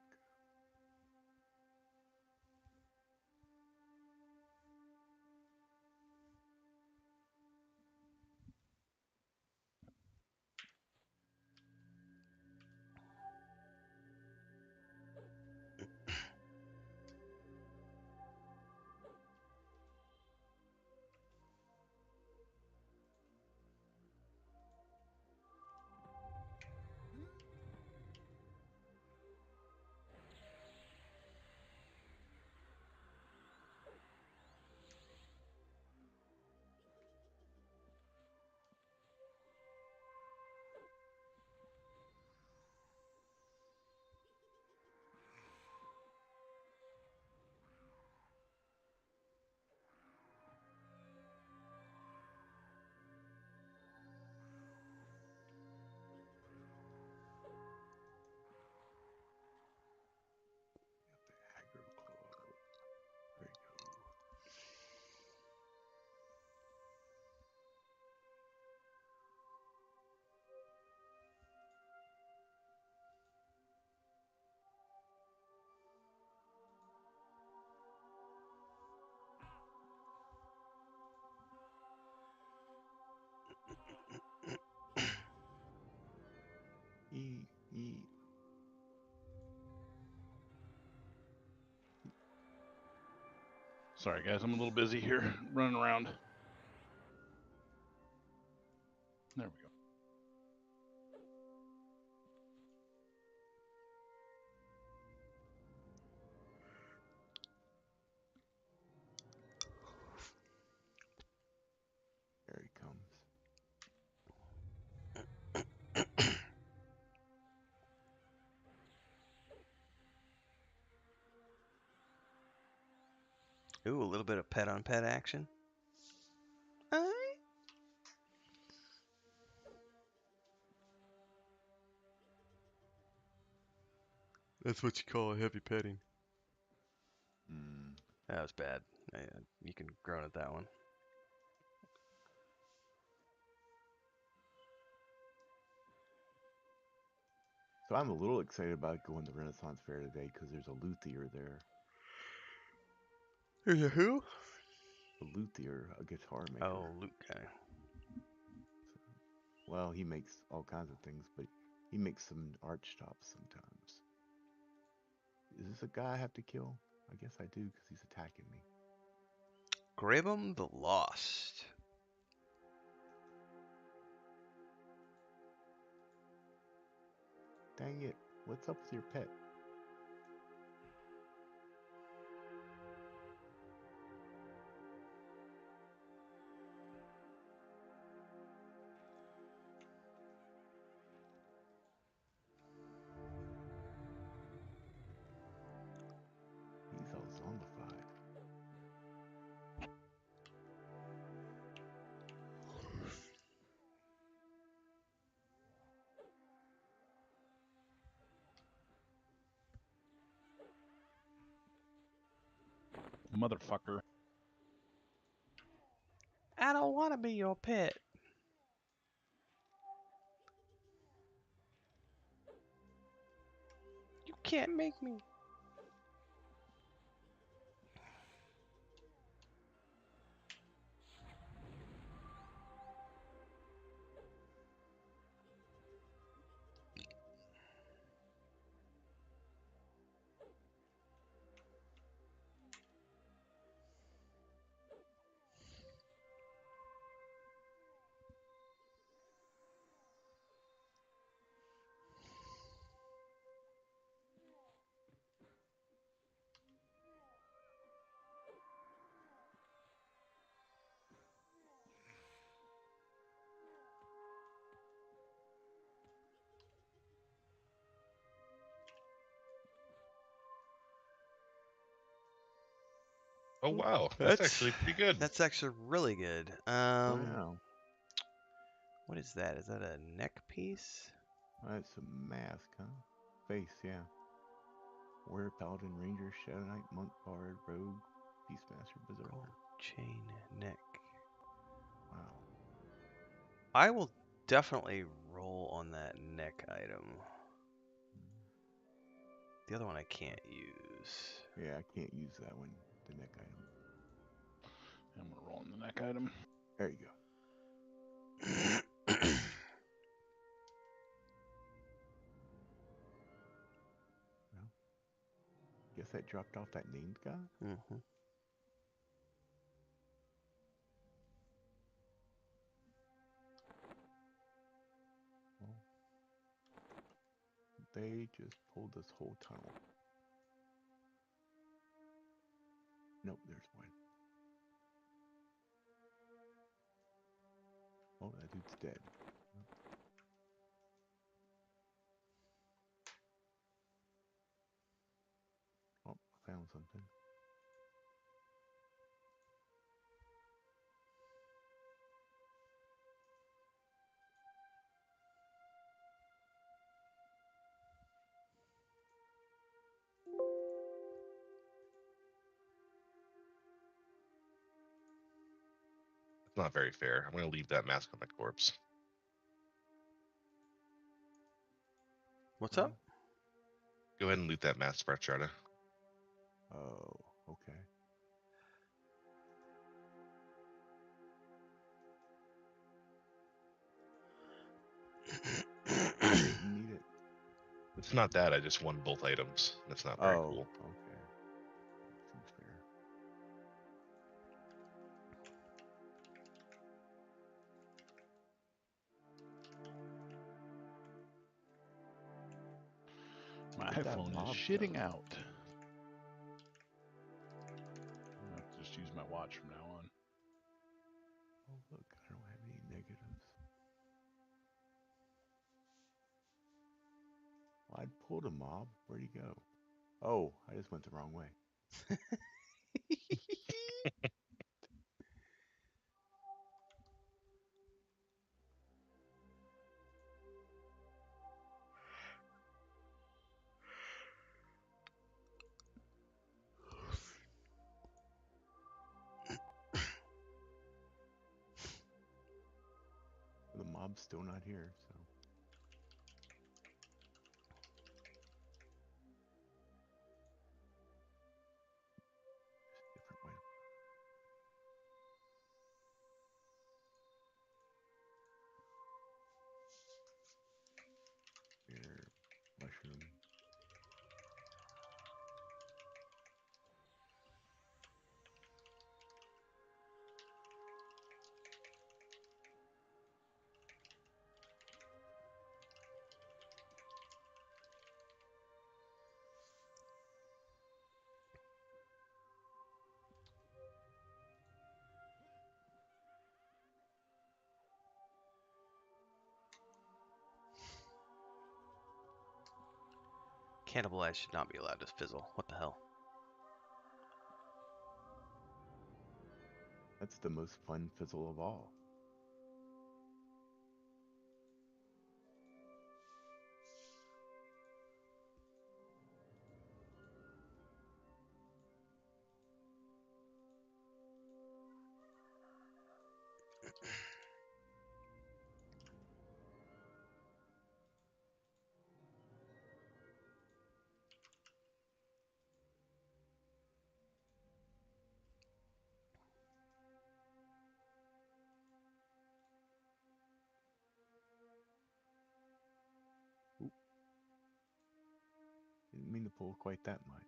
Aggro club. There you go. Eat, eat. Sorry, guys, I'm a little busy here running around. There we go. There he comes. Ooh, a little bit of pet on pet action. Alright. That's what you call a heavy petting. Mm. That was bad. You can groan at that one. So I'm a little excited about going to Renaissance Fair today because there's a luthier there. There's a who? A luthier, a guitar maker. Oh, Luke guy. Well, he makes all kinds of things, but he makes some arch tops sometimes. Is this a guy I have to kill? I guess I do because he's attacking me. Gribum the Lost. Dang it. What's up with your pet? He's all zombified. Motherfucker. I don't want to be your pet. You can't make me. Oh wow, that's actually pretty good. That's actually really good. Wow. What is that? Is that a neck piece? That's a mask, huh? Face, yeah. Warrior, Paladin, Ranger, Shadow Knight, Monk, Bard, Rogue, Beastmaster, Berserker. Gold chain neck. Wow. I will definitely roll on that neck item. The other one I can't use. Yeah, I can't use that one, the neck item. I'm gonna roll in the neck item. There you go. Well, guess that dropped off that named guy? Mm-hmm. Well, they just pulled this whole tunnel. Nope, there's one. Oh, that dude's dead. Oh, I found something. It's not very fair. I'm gonna leave that mask on the corpse. What's Well, up? Go ahead and loot that mask, Brachata. Oh, okay. Didn't need it. It's not that. I just won both items. That's not very cool. Okay. Seems fair. My Where'd that iPhone mob is shitting go? out. I'll have to just use my watch from now on. Oh, look, I don't have any negatives. Well, I'd pulled a mob. Where'd he go? Oh, I just went the wrong way. mob's still not here, so. Different way. Here, mushroom. Cannibalize should not be allowed to fizzle. What the hell? That's the most fun fizzle of all. Oop. Didn't mean to pull quite that much.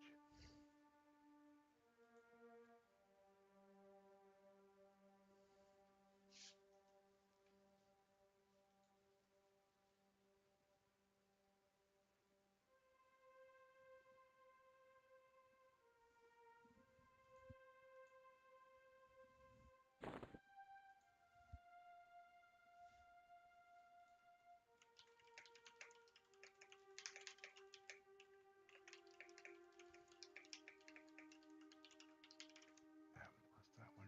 Lost that one.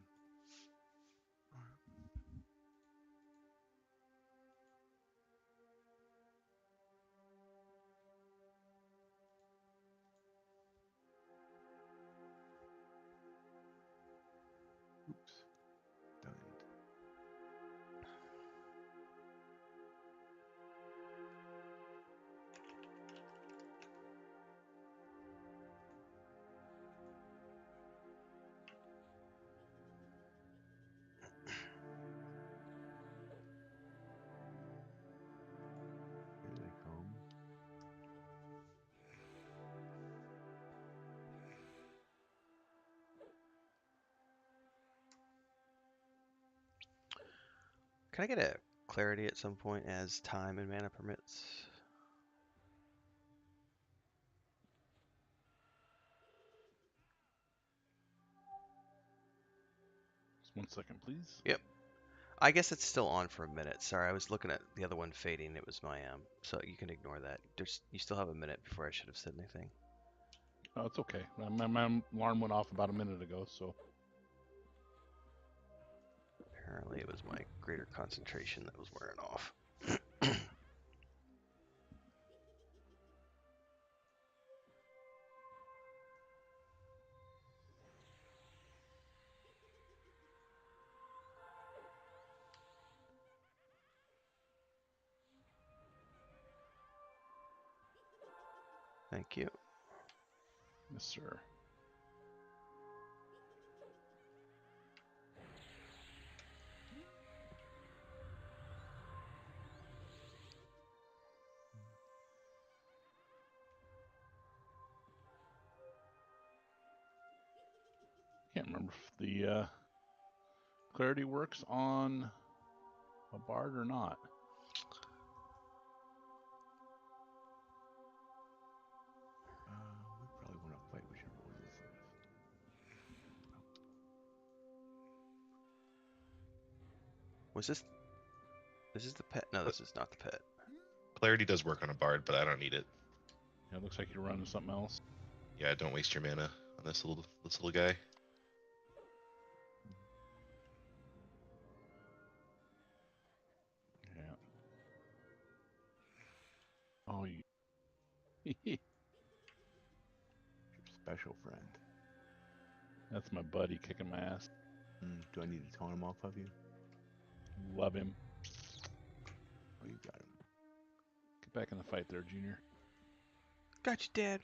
Oops. Done. Here they come. Can I get a clarity at some point as time and mana permits? Just 1 second, please. Yep. I guess it's still on for a minute. Sorry, I was looking at the other one fading. It was my so you can ignore that. You still have a minute before I should have said anything. Oh, it's okay. My alarm went off about a minute ago, so. Apparently, it was my greater concentration that was wearing off. Thank you. Yes, sir. Can't remember if the clarity works on a bard or not. We probably want to fight whichever one this is. Was this? This is the pet? No, this is not the pet. Clarity does work on a bard, but I don't need it. Yeah, it looks like you're running something else. Yeah, don't waste your mana on this little guy. Yeah. Oh, you. Your special friend. That's my buddy kicking my ass. Do I need to taunt him off of you? Love him. back in the fight there, Junior. Got you, Dad.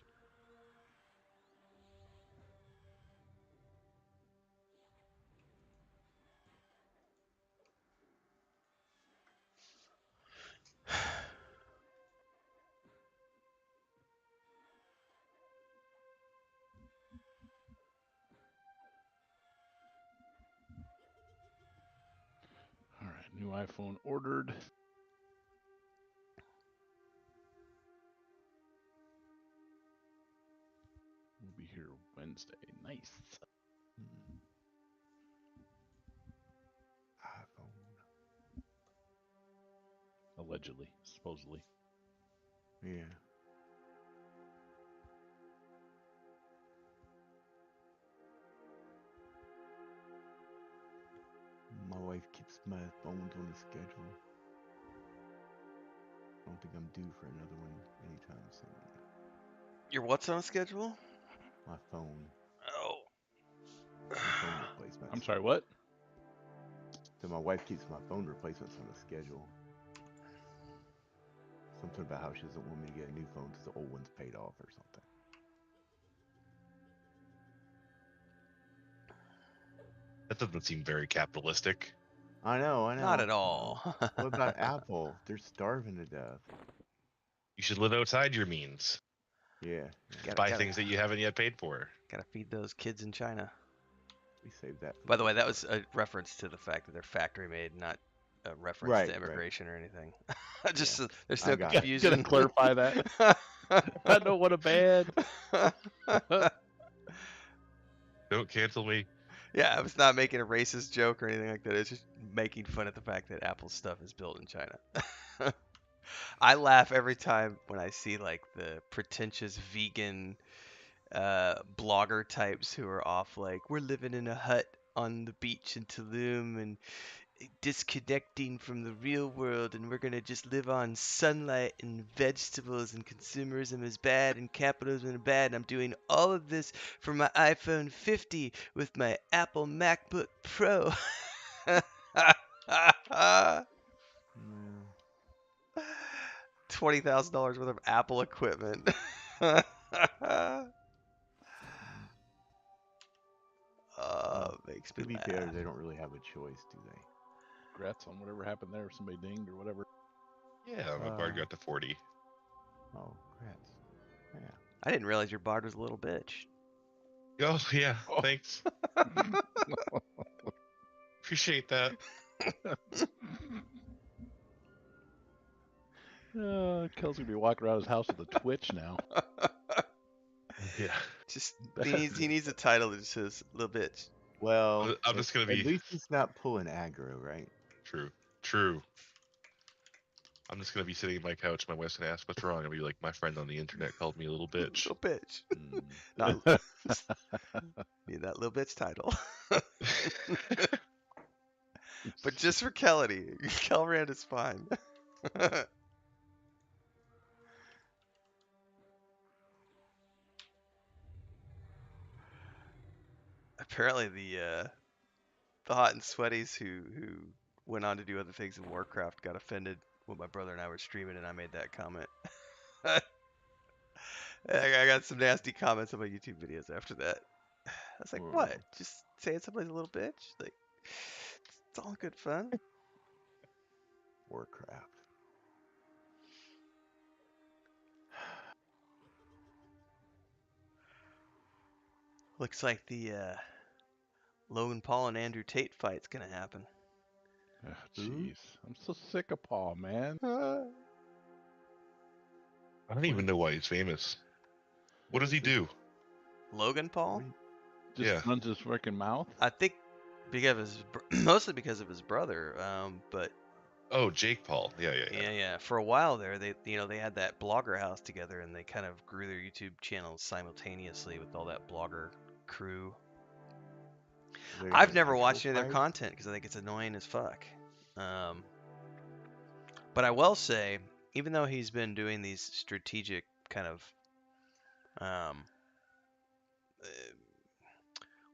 All right, new iPhone ordered. We'll be here Wednesday. Nice. iPhone. Allegedly, supposedly. Yeah. My wife keeps my phones on the schedule. I don't think I'm due for another one anytime soon. Your what's on schedule? My phone. Oh. My phone replacements. I'm sorry, what? So my wife keeps my phone replacements on the schedule. Something about how she doesn't want me to get a new phone because the old one's paid off or something. That doesn't seem very capitalistic. I know, I know. Not at all. What about Apple? They're starving to death. You should live outside your means. Yeah, Buy things that you haven't yet paid for. Gotta feed those kids in China. we saved that. By the way, that was a reference to the fact that they're factory made, not a reference Right, to right. immigration or anything. Just Yeah, so there's I no got it. confusion. Gotta clarify that. I don't want a bad. Don't cancel me. Yeah, I was not making a racist joke or anything like that. It's just making fun of the fact that Apple's stuff is built in China. I laugh every time when I see like the pretentious vegan blogger types who are off like, we're living in a hut on the beach in Tulum and disconnecting from the real world, and we're gonna just live on sunlight and vegetables, and consumerism is bad and capitalism is bad, and I'm doing all of this for my iPhone 50 with my Apple MacBook Pro. $20,000 worth of Apple equipment. Makes To me be laugh. fair, they don't really have a choice, do they? Congrats on whatever happened there. Somebody dinged or whatever. Yeah, my bard got to 40. Oh, congrats. Yeah. I didn't realize your bard was a little bitch. Oh, yeah. Oh. Thanks. Appreciate that. Kel's gonna be walking around his house with a Twitch now. Yeah. Just he needs a title that just says little bitch. Well, I'm just gonna at be least he's not pulling aggro, right? true. I'm just gonna be sitting on my couch. My wife's gonna ask what's wrong. I'll be like, my friend on the internet called me a little bitch. Little bitch. Mm. Not need that little bitch title. But just for Kelly. Kelrand is fine. Apparently the hot and sweaties who went on to do other things in Warcraft got offended when my brother and I were streaming and I made that comment. I got some nasty comments on my YouTube videos after that. I was like, what? Just saying somebody's a little bitch? Like, it's all good fun. Warcraft. Looks like the Logan Paul and Andrew Tate fight's gonna happen. Jeez, I'm so sick of Paul, man. I don't even know why he's famous. What does he do? Logan Paul? Just runs his freaking mouth. I think because of mostly because of his brother. But Oh, Jake Paul. Yeah. For a while there, they had that blogger house together, and they kind of grew their YouTube channels simultaneously with all that blogger crew. I've never watched any of their content because I think it's annoying as fuck. But I will say, even though he's been doing these strategic kind of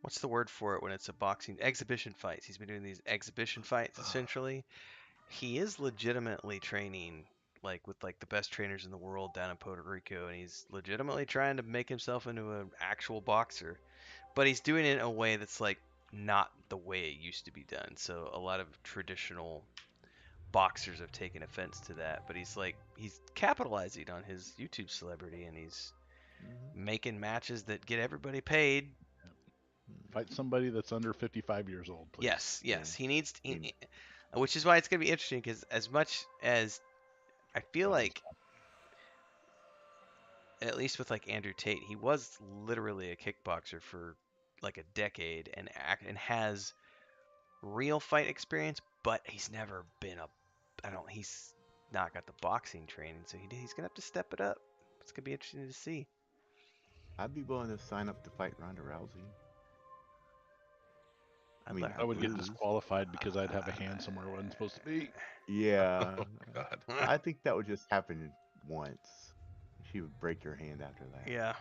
what's the word for it when it's a boxing exhibition fights? He's been doing these exhibition fights essentially. He is legitimately training like with like the best trainers in the world down in Puerto Rico, and he's legitimately trying to make himself into an actual boxer, but he's doing it in a way that's like not the way it used to be done. So a lot of traditional boxers have taken offense to that, but he's capitalizing on his YouTube celebrity, and he's Mhm. making matches that get everybody paid. Fight somebody that's under 55 years old, please. Yes, yes, Yeah. he needs, mean- which is why it's gonna be interesting because as much as I feel like, at least with like Andrew Tate, he was literally a kickboxer for like a decade and has real fight experience, but he's never been a, I don't, he's not got the boxing training, so he's gonna have to step it up. It's gonna be interesting to see. I'd be willing to sign up to fight Ronda Rousey. I I'd mean, like, I would get lose. disqualified because I'd have a hand somewhere it wasn't supposed to be. Yeah, Oh God. I think that would just happen once. She would break your hand after that. yeah.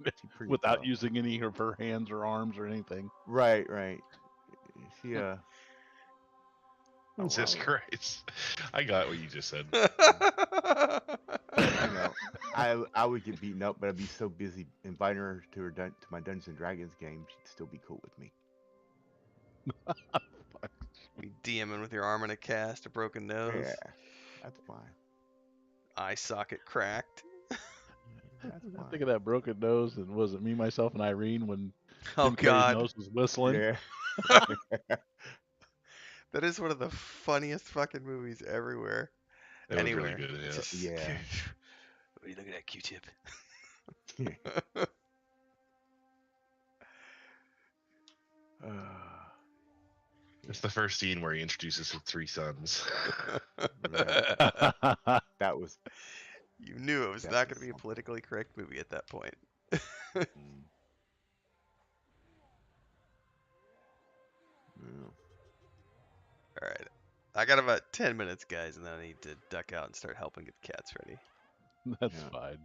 She's pretty Without tough. using any of her hands or arms or anything. Right, right. She oh, Jesus well, Christ. I got what you just said. you know, I would get beaten up, but I'd be so busy inviting her to to my Dungeons and Dragons game, she'd still be cool with me. Be DMing with your arm in a cast, a broken nose, Yeah, that's fine. eye socket cracked. That's I fine. think of that broken nose, and was it me, myself, and Irene when Oh Jim Carrey's God, nose was whistling? Yeah. that is one of the funniest fucking movies everywhere. It was Anywhere. really good. It's Yeah. just, Yeah. what are you looking at, Q-tip? uh, It's the first scene where he introduces his three sons. right. That was You knew it was that not was going to be a something. politically correct movie at that point. Mm. Yeah. All right. I got about 10 minutes, guys, and then I need to duck out and start helping get the cats ready. That's Yeah. fine.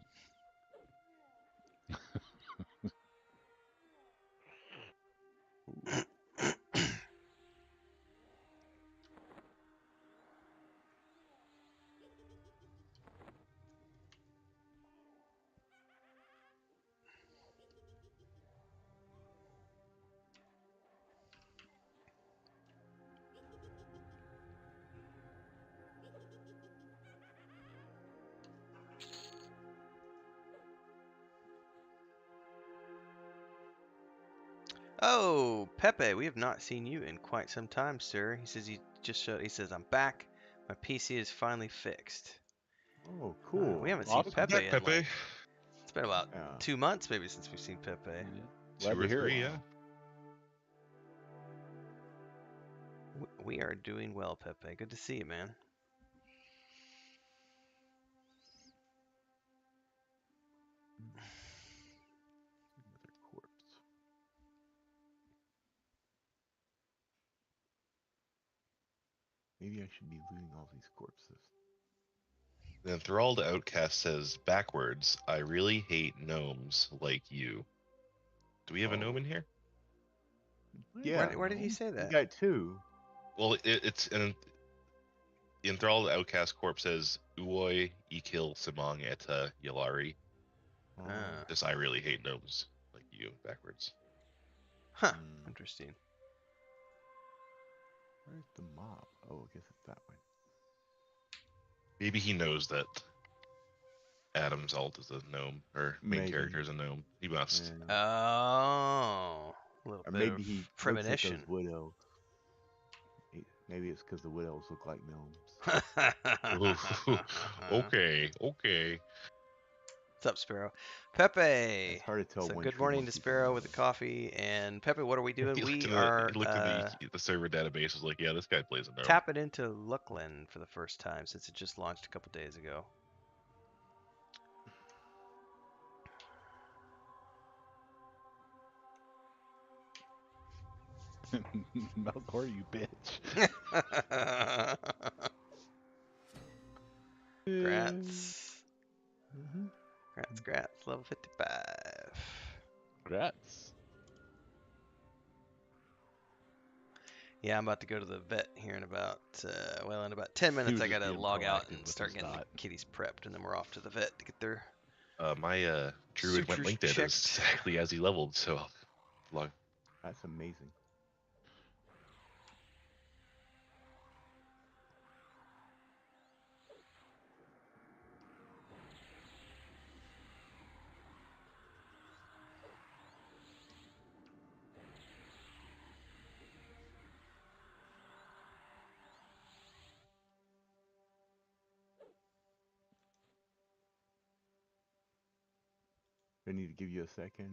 Oh, Pepe, we have not seen you in quite some time, sir. He says he just showed. He says I'm back. My PC is finally fixed. Oh, cool. We haven't seen Awesome. Pepe Back, in Pepe. like, it's been about Yeah. 2 months maybe since we've seen Pepe. Glad Two to or hear three, it. yeah. We are doing well, Pepe. Good to see you, man. Another corpse. Maybe I should be looting all these corpses. The enthralled outcast says backwards, I really hate gnomes like you. Do we have a gnome in here? Yeah. Where did he no, say You that? got two. Well, it's an the enthralled outcast corpse says Uoi ikil simang eta Yelari. Ah. Says I really hate gnomes like you backwards. Huh. Hmm. Interesting. Where's the mob? Oh, I guess it's that way. Maybe he knows that Adam's alt is a gnome, or main Maybe. character is a gnome. He must. Yeah. Oh, a little Or bit maybe of he looks at premonition. those widows. Maybe it's because the widows look like gnomes. Okay, okay. What's up, Sparrow? Pepe. It's hard to tell So one good true morning to monkey from Sparrow with the another. coffee. And Pepe, what are we doing? He looked We in are the server database. Was like, yeah, this guy plays a gnome. tapping into Luclin for the first time since it just launched a couple days ago. Melkor, you bitch. Grats. Mm-hmm. Grats. Level 55. Congrats. Yeah, I'm about to go to the vet here in about, in about 10 He minutes. was I just gotta being log out proactive and with start his getting the dot. kitties prepped, and then we're off to the vet to get their My druid went sutures linked it checked. exactly as he leveled, so log. That's amazing. I need to give you a second.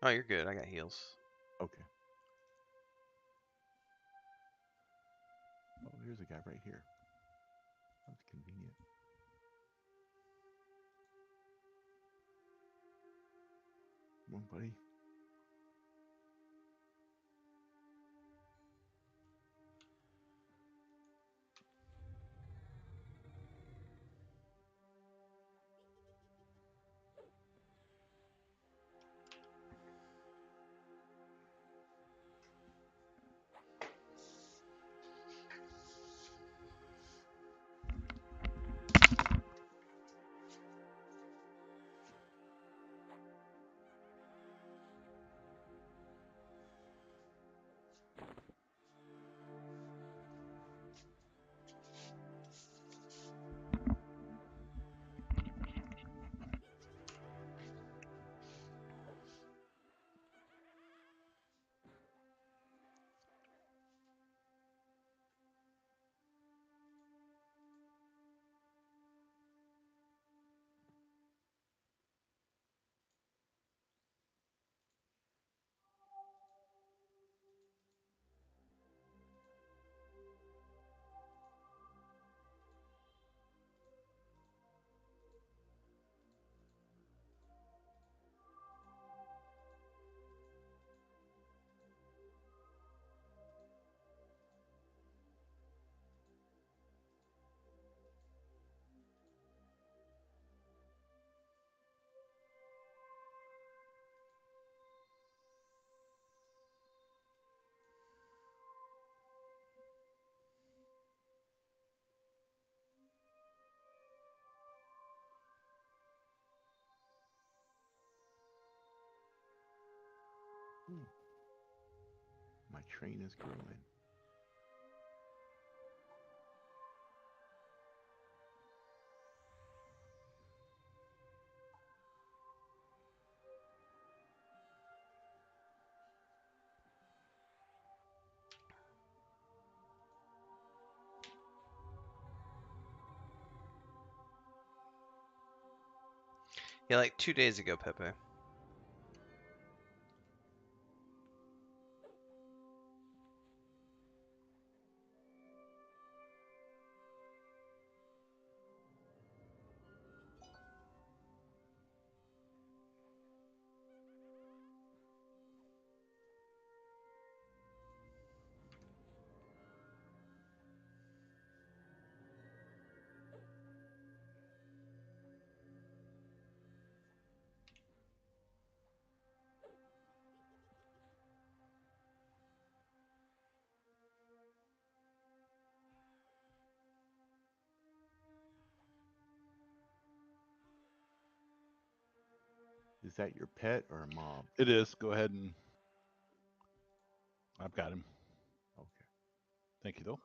Oh, you're good. I got heals. Okay. Oh, here's a guy right here. That's convenient. Come on, buddy. Hmm. My train is growing. Yeah, like 2 days ago, Pepe. Is that your pet or a mob? It is. Go ahead and I've got him. Okay. Thank you, though.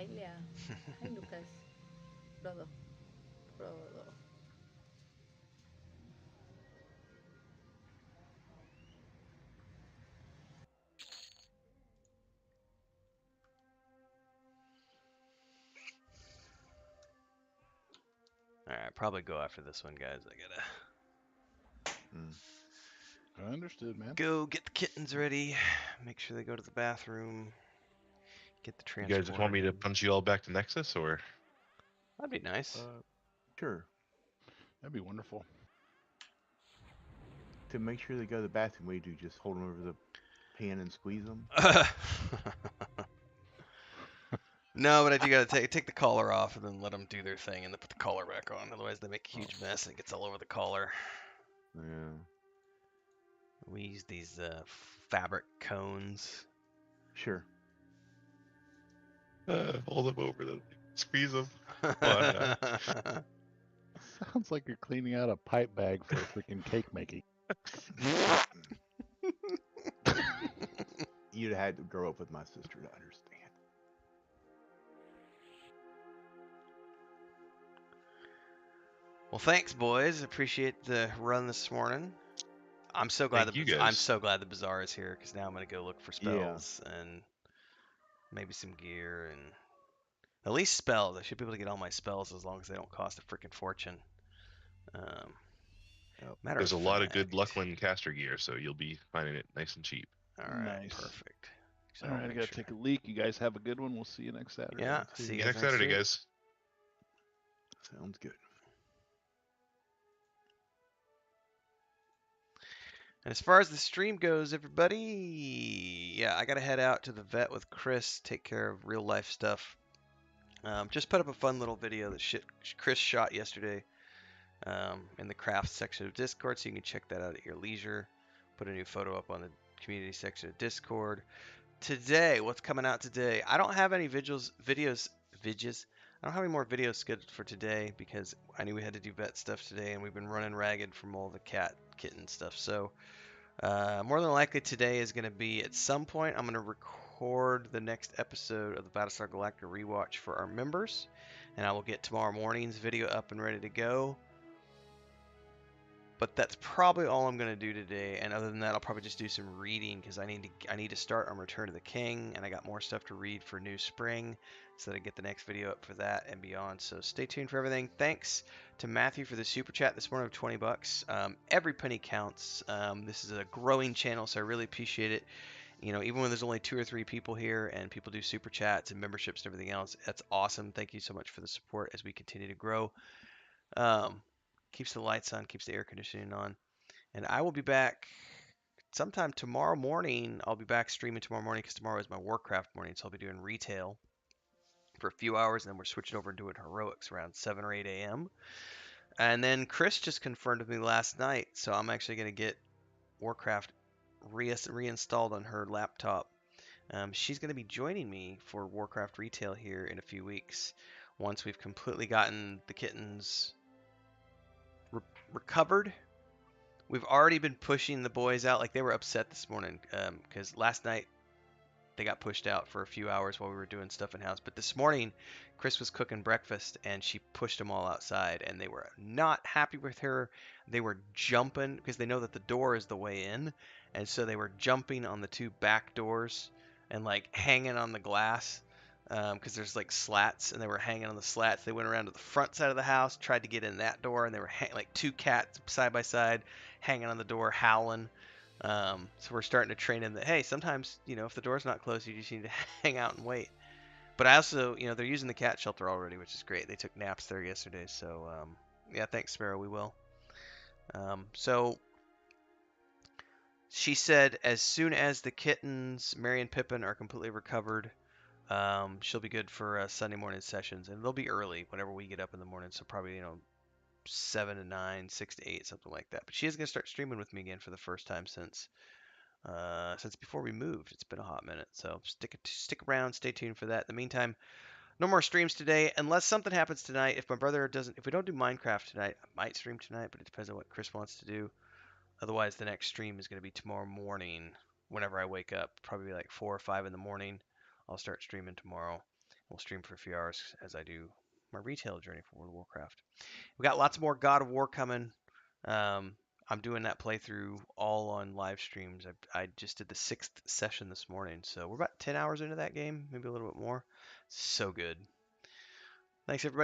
Hi, Leah. Hi, Lucas. Frodo. Frodo. All right, probably go after this one, guys. I gotta Mm. I understood, man. go get the kittens ready. Make sure they go to the bathroom. Get the You guys just want transporter me to in. punch you all back to Nexus, or That'd be nice. Sure. That'd be wonderful. To make sure they go to the bathroom, we do just hold them over the pan and squeeze them. No, but I do gotta take the collar off and then let them do their thing and then put the collar back on. Otherwise, they make a huge mess and it gets all over the collar. Yeah. We use these fabric cones. Sure. hold them over them, squeeze them? Come on now. Sounds like you're cleaning out a pipe bag for freaking cake making. You'd have had to grow up with my sister to understand. Well, thanks, boys. Appreciate the run this morning. I'm so glad Thank you I'm guys. so glad the bazaar is here because now I'm gonna go look for Yeah. spells and maybe some gear and at least spells. I should be able to get all my spells as long as they don't cost a freaking fortune. Um, Yep. matter There's a of lot of good fact- Luclin caster gear, so you'll be finding it nice and cheap. All right, Nice. perfect. So All I'll right, I make gotta sure. take a leak. You guys have a good one. We'll see you next Saturday. Yeah, See see you you See you guys next Saturday, week. guys. Sounds good. And as far as the stream goes, everybody, yeah, I gotta head out to the vet with Chris, take care of real life stuff. Just put up a fun little video that Chris shot yesterday in the craft section of Discord, so you can check that out at your leisure. Put a new photo up on the community section of Discord. Today, what's coming out today? I don't have any videos. I don't have any more videos scheduled for today because I knew we had to do vet stuff today, and we've been running ragged from all the kitten stuff. So more than likely today is going to be at some point. I'm going to record the next episode of the Battlestar Galactica rewatch for our members, and I will get tomorrow morning's video up and ready to go. But that's probably all I'm going to do today. And other than that, I'll probably just do some reading because I need to start on Return of the King, and I got more stuff to read for New Spring, so that I get the next video up for that and beyond. So stay tuned for everything. Thanks to Matthew for the super chat this morning of 20 bucks. Every penny counts. This is a growing channel, so I really appreciate it. You know, even when there's only 2 or 3 people here and people do super chats and memberships and everything else, that's awesome. Thank you so much for the support as we continue to grow. Keeps the lights on, keeps the air conditioning on. And I will be back sometime tomorrow morning. I'll be back streaming tomorrow morning because tomorrow is my Warcraft morning. So I'll be doing retail for a few hours, and then we're switching over and doing heroics around 7 or 8 a.m. And then Chris just confirmed with me last night, so I'm actually going to get Warcraft reinstalled on her laptop. She's going to be joining me for Warcraft retail here in a few weeks once we've completely gotten the kittens recovered. We've already been pushing the boys out. Like, they were upset this morning because last night they got pushed out for a few hours while we were doing stuff in house. But this morning, Chris was cooking breakfast and she pushed them all outside, and they were not happy with her. They were jumping because they know that the door is the way in, and so they were jumping on the 2 back doors and like hanging on the glass because there's like slats, and they were hanging on the slats. They went around to the front side of the house, tried to get in that door, and they were like 2 cats side by side hanging on the door, howling. So we're starting to train in that, hey, sometimes, you know, if the door's not closed, you just need to hang out and wait. But I also, you know, they're using the cat shelter already, which is great. They took naps there yesterday. So, yeah, thanks, Sparrow. We will. So she said as soon as the kittens, Mary and Pippin, are completely recovered, she'll be good for Sunday morning sessions. And they'll be early whenever we get up in the morning. So probably, you know, 7 to 9, 6 to 8, something like that. But she is going to start streaming with me again for the first time since before we moved. It's been a hot minute, so stick around, stay tuned for that. In the meantime, no more streams today unless something happens tonight. If my brother doesn't, if we don't do Minecraft tonight, I might stream tonight, but it depends on what Chris wants to do. Otherwise, the next stream is going to be tomorrow morning. Whenever I wake up, probably like 4 or 5 in the morning, I'll start streaming tomorrow. We'll stream for a few hours as I do my retail journey for World of Warcraft. We got lots more God of War coming. I'm doing that playthrough all on live streams. I just did the 6th session this morning, so we're about 10 hours into that game, maybe a little bit more. So good. Thanks, everybody.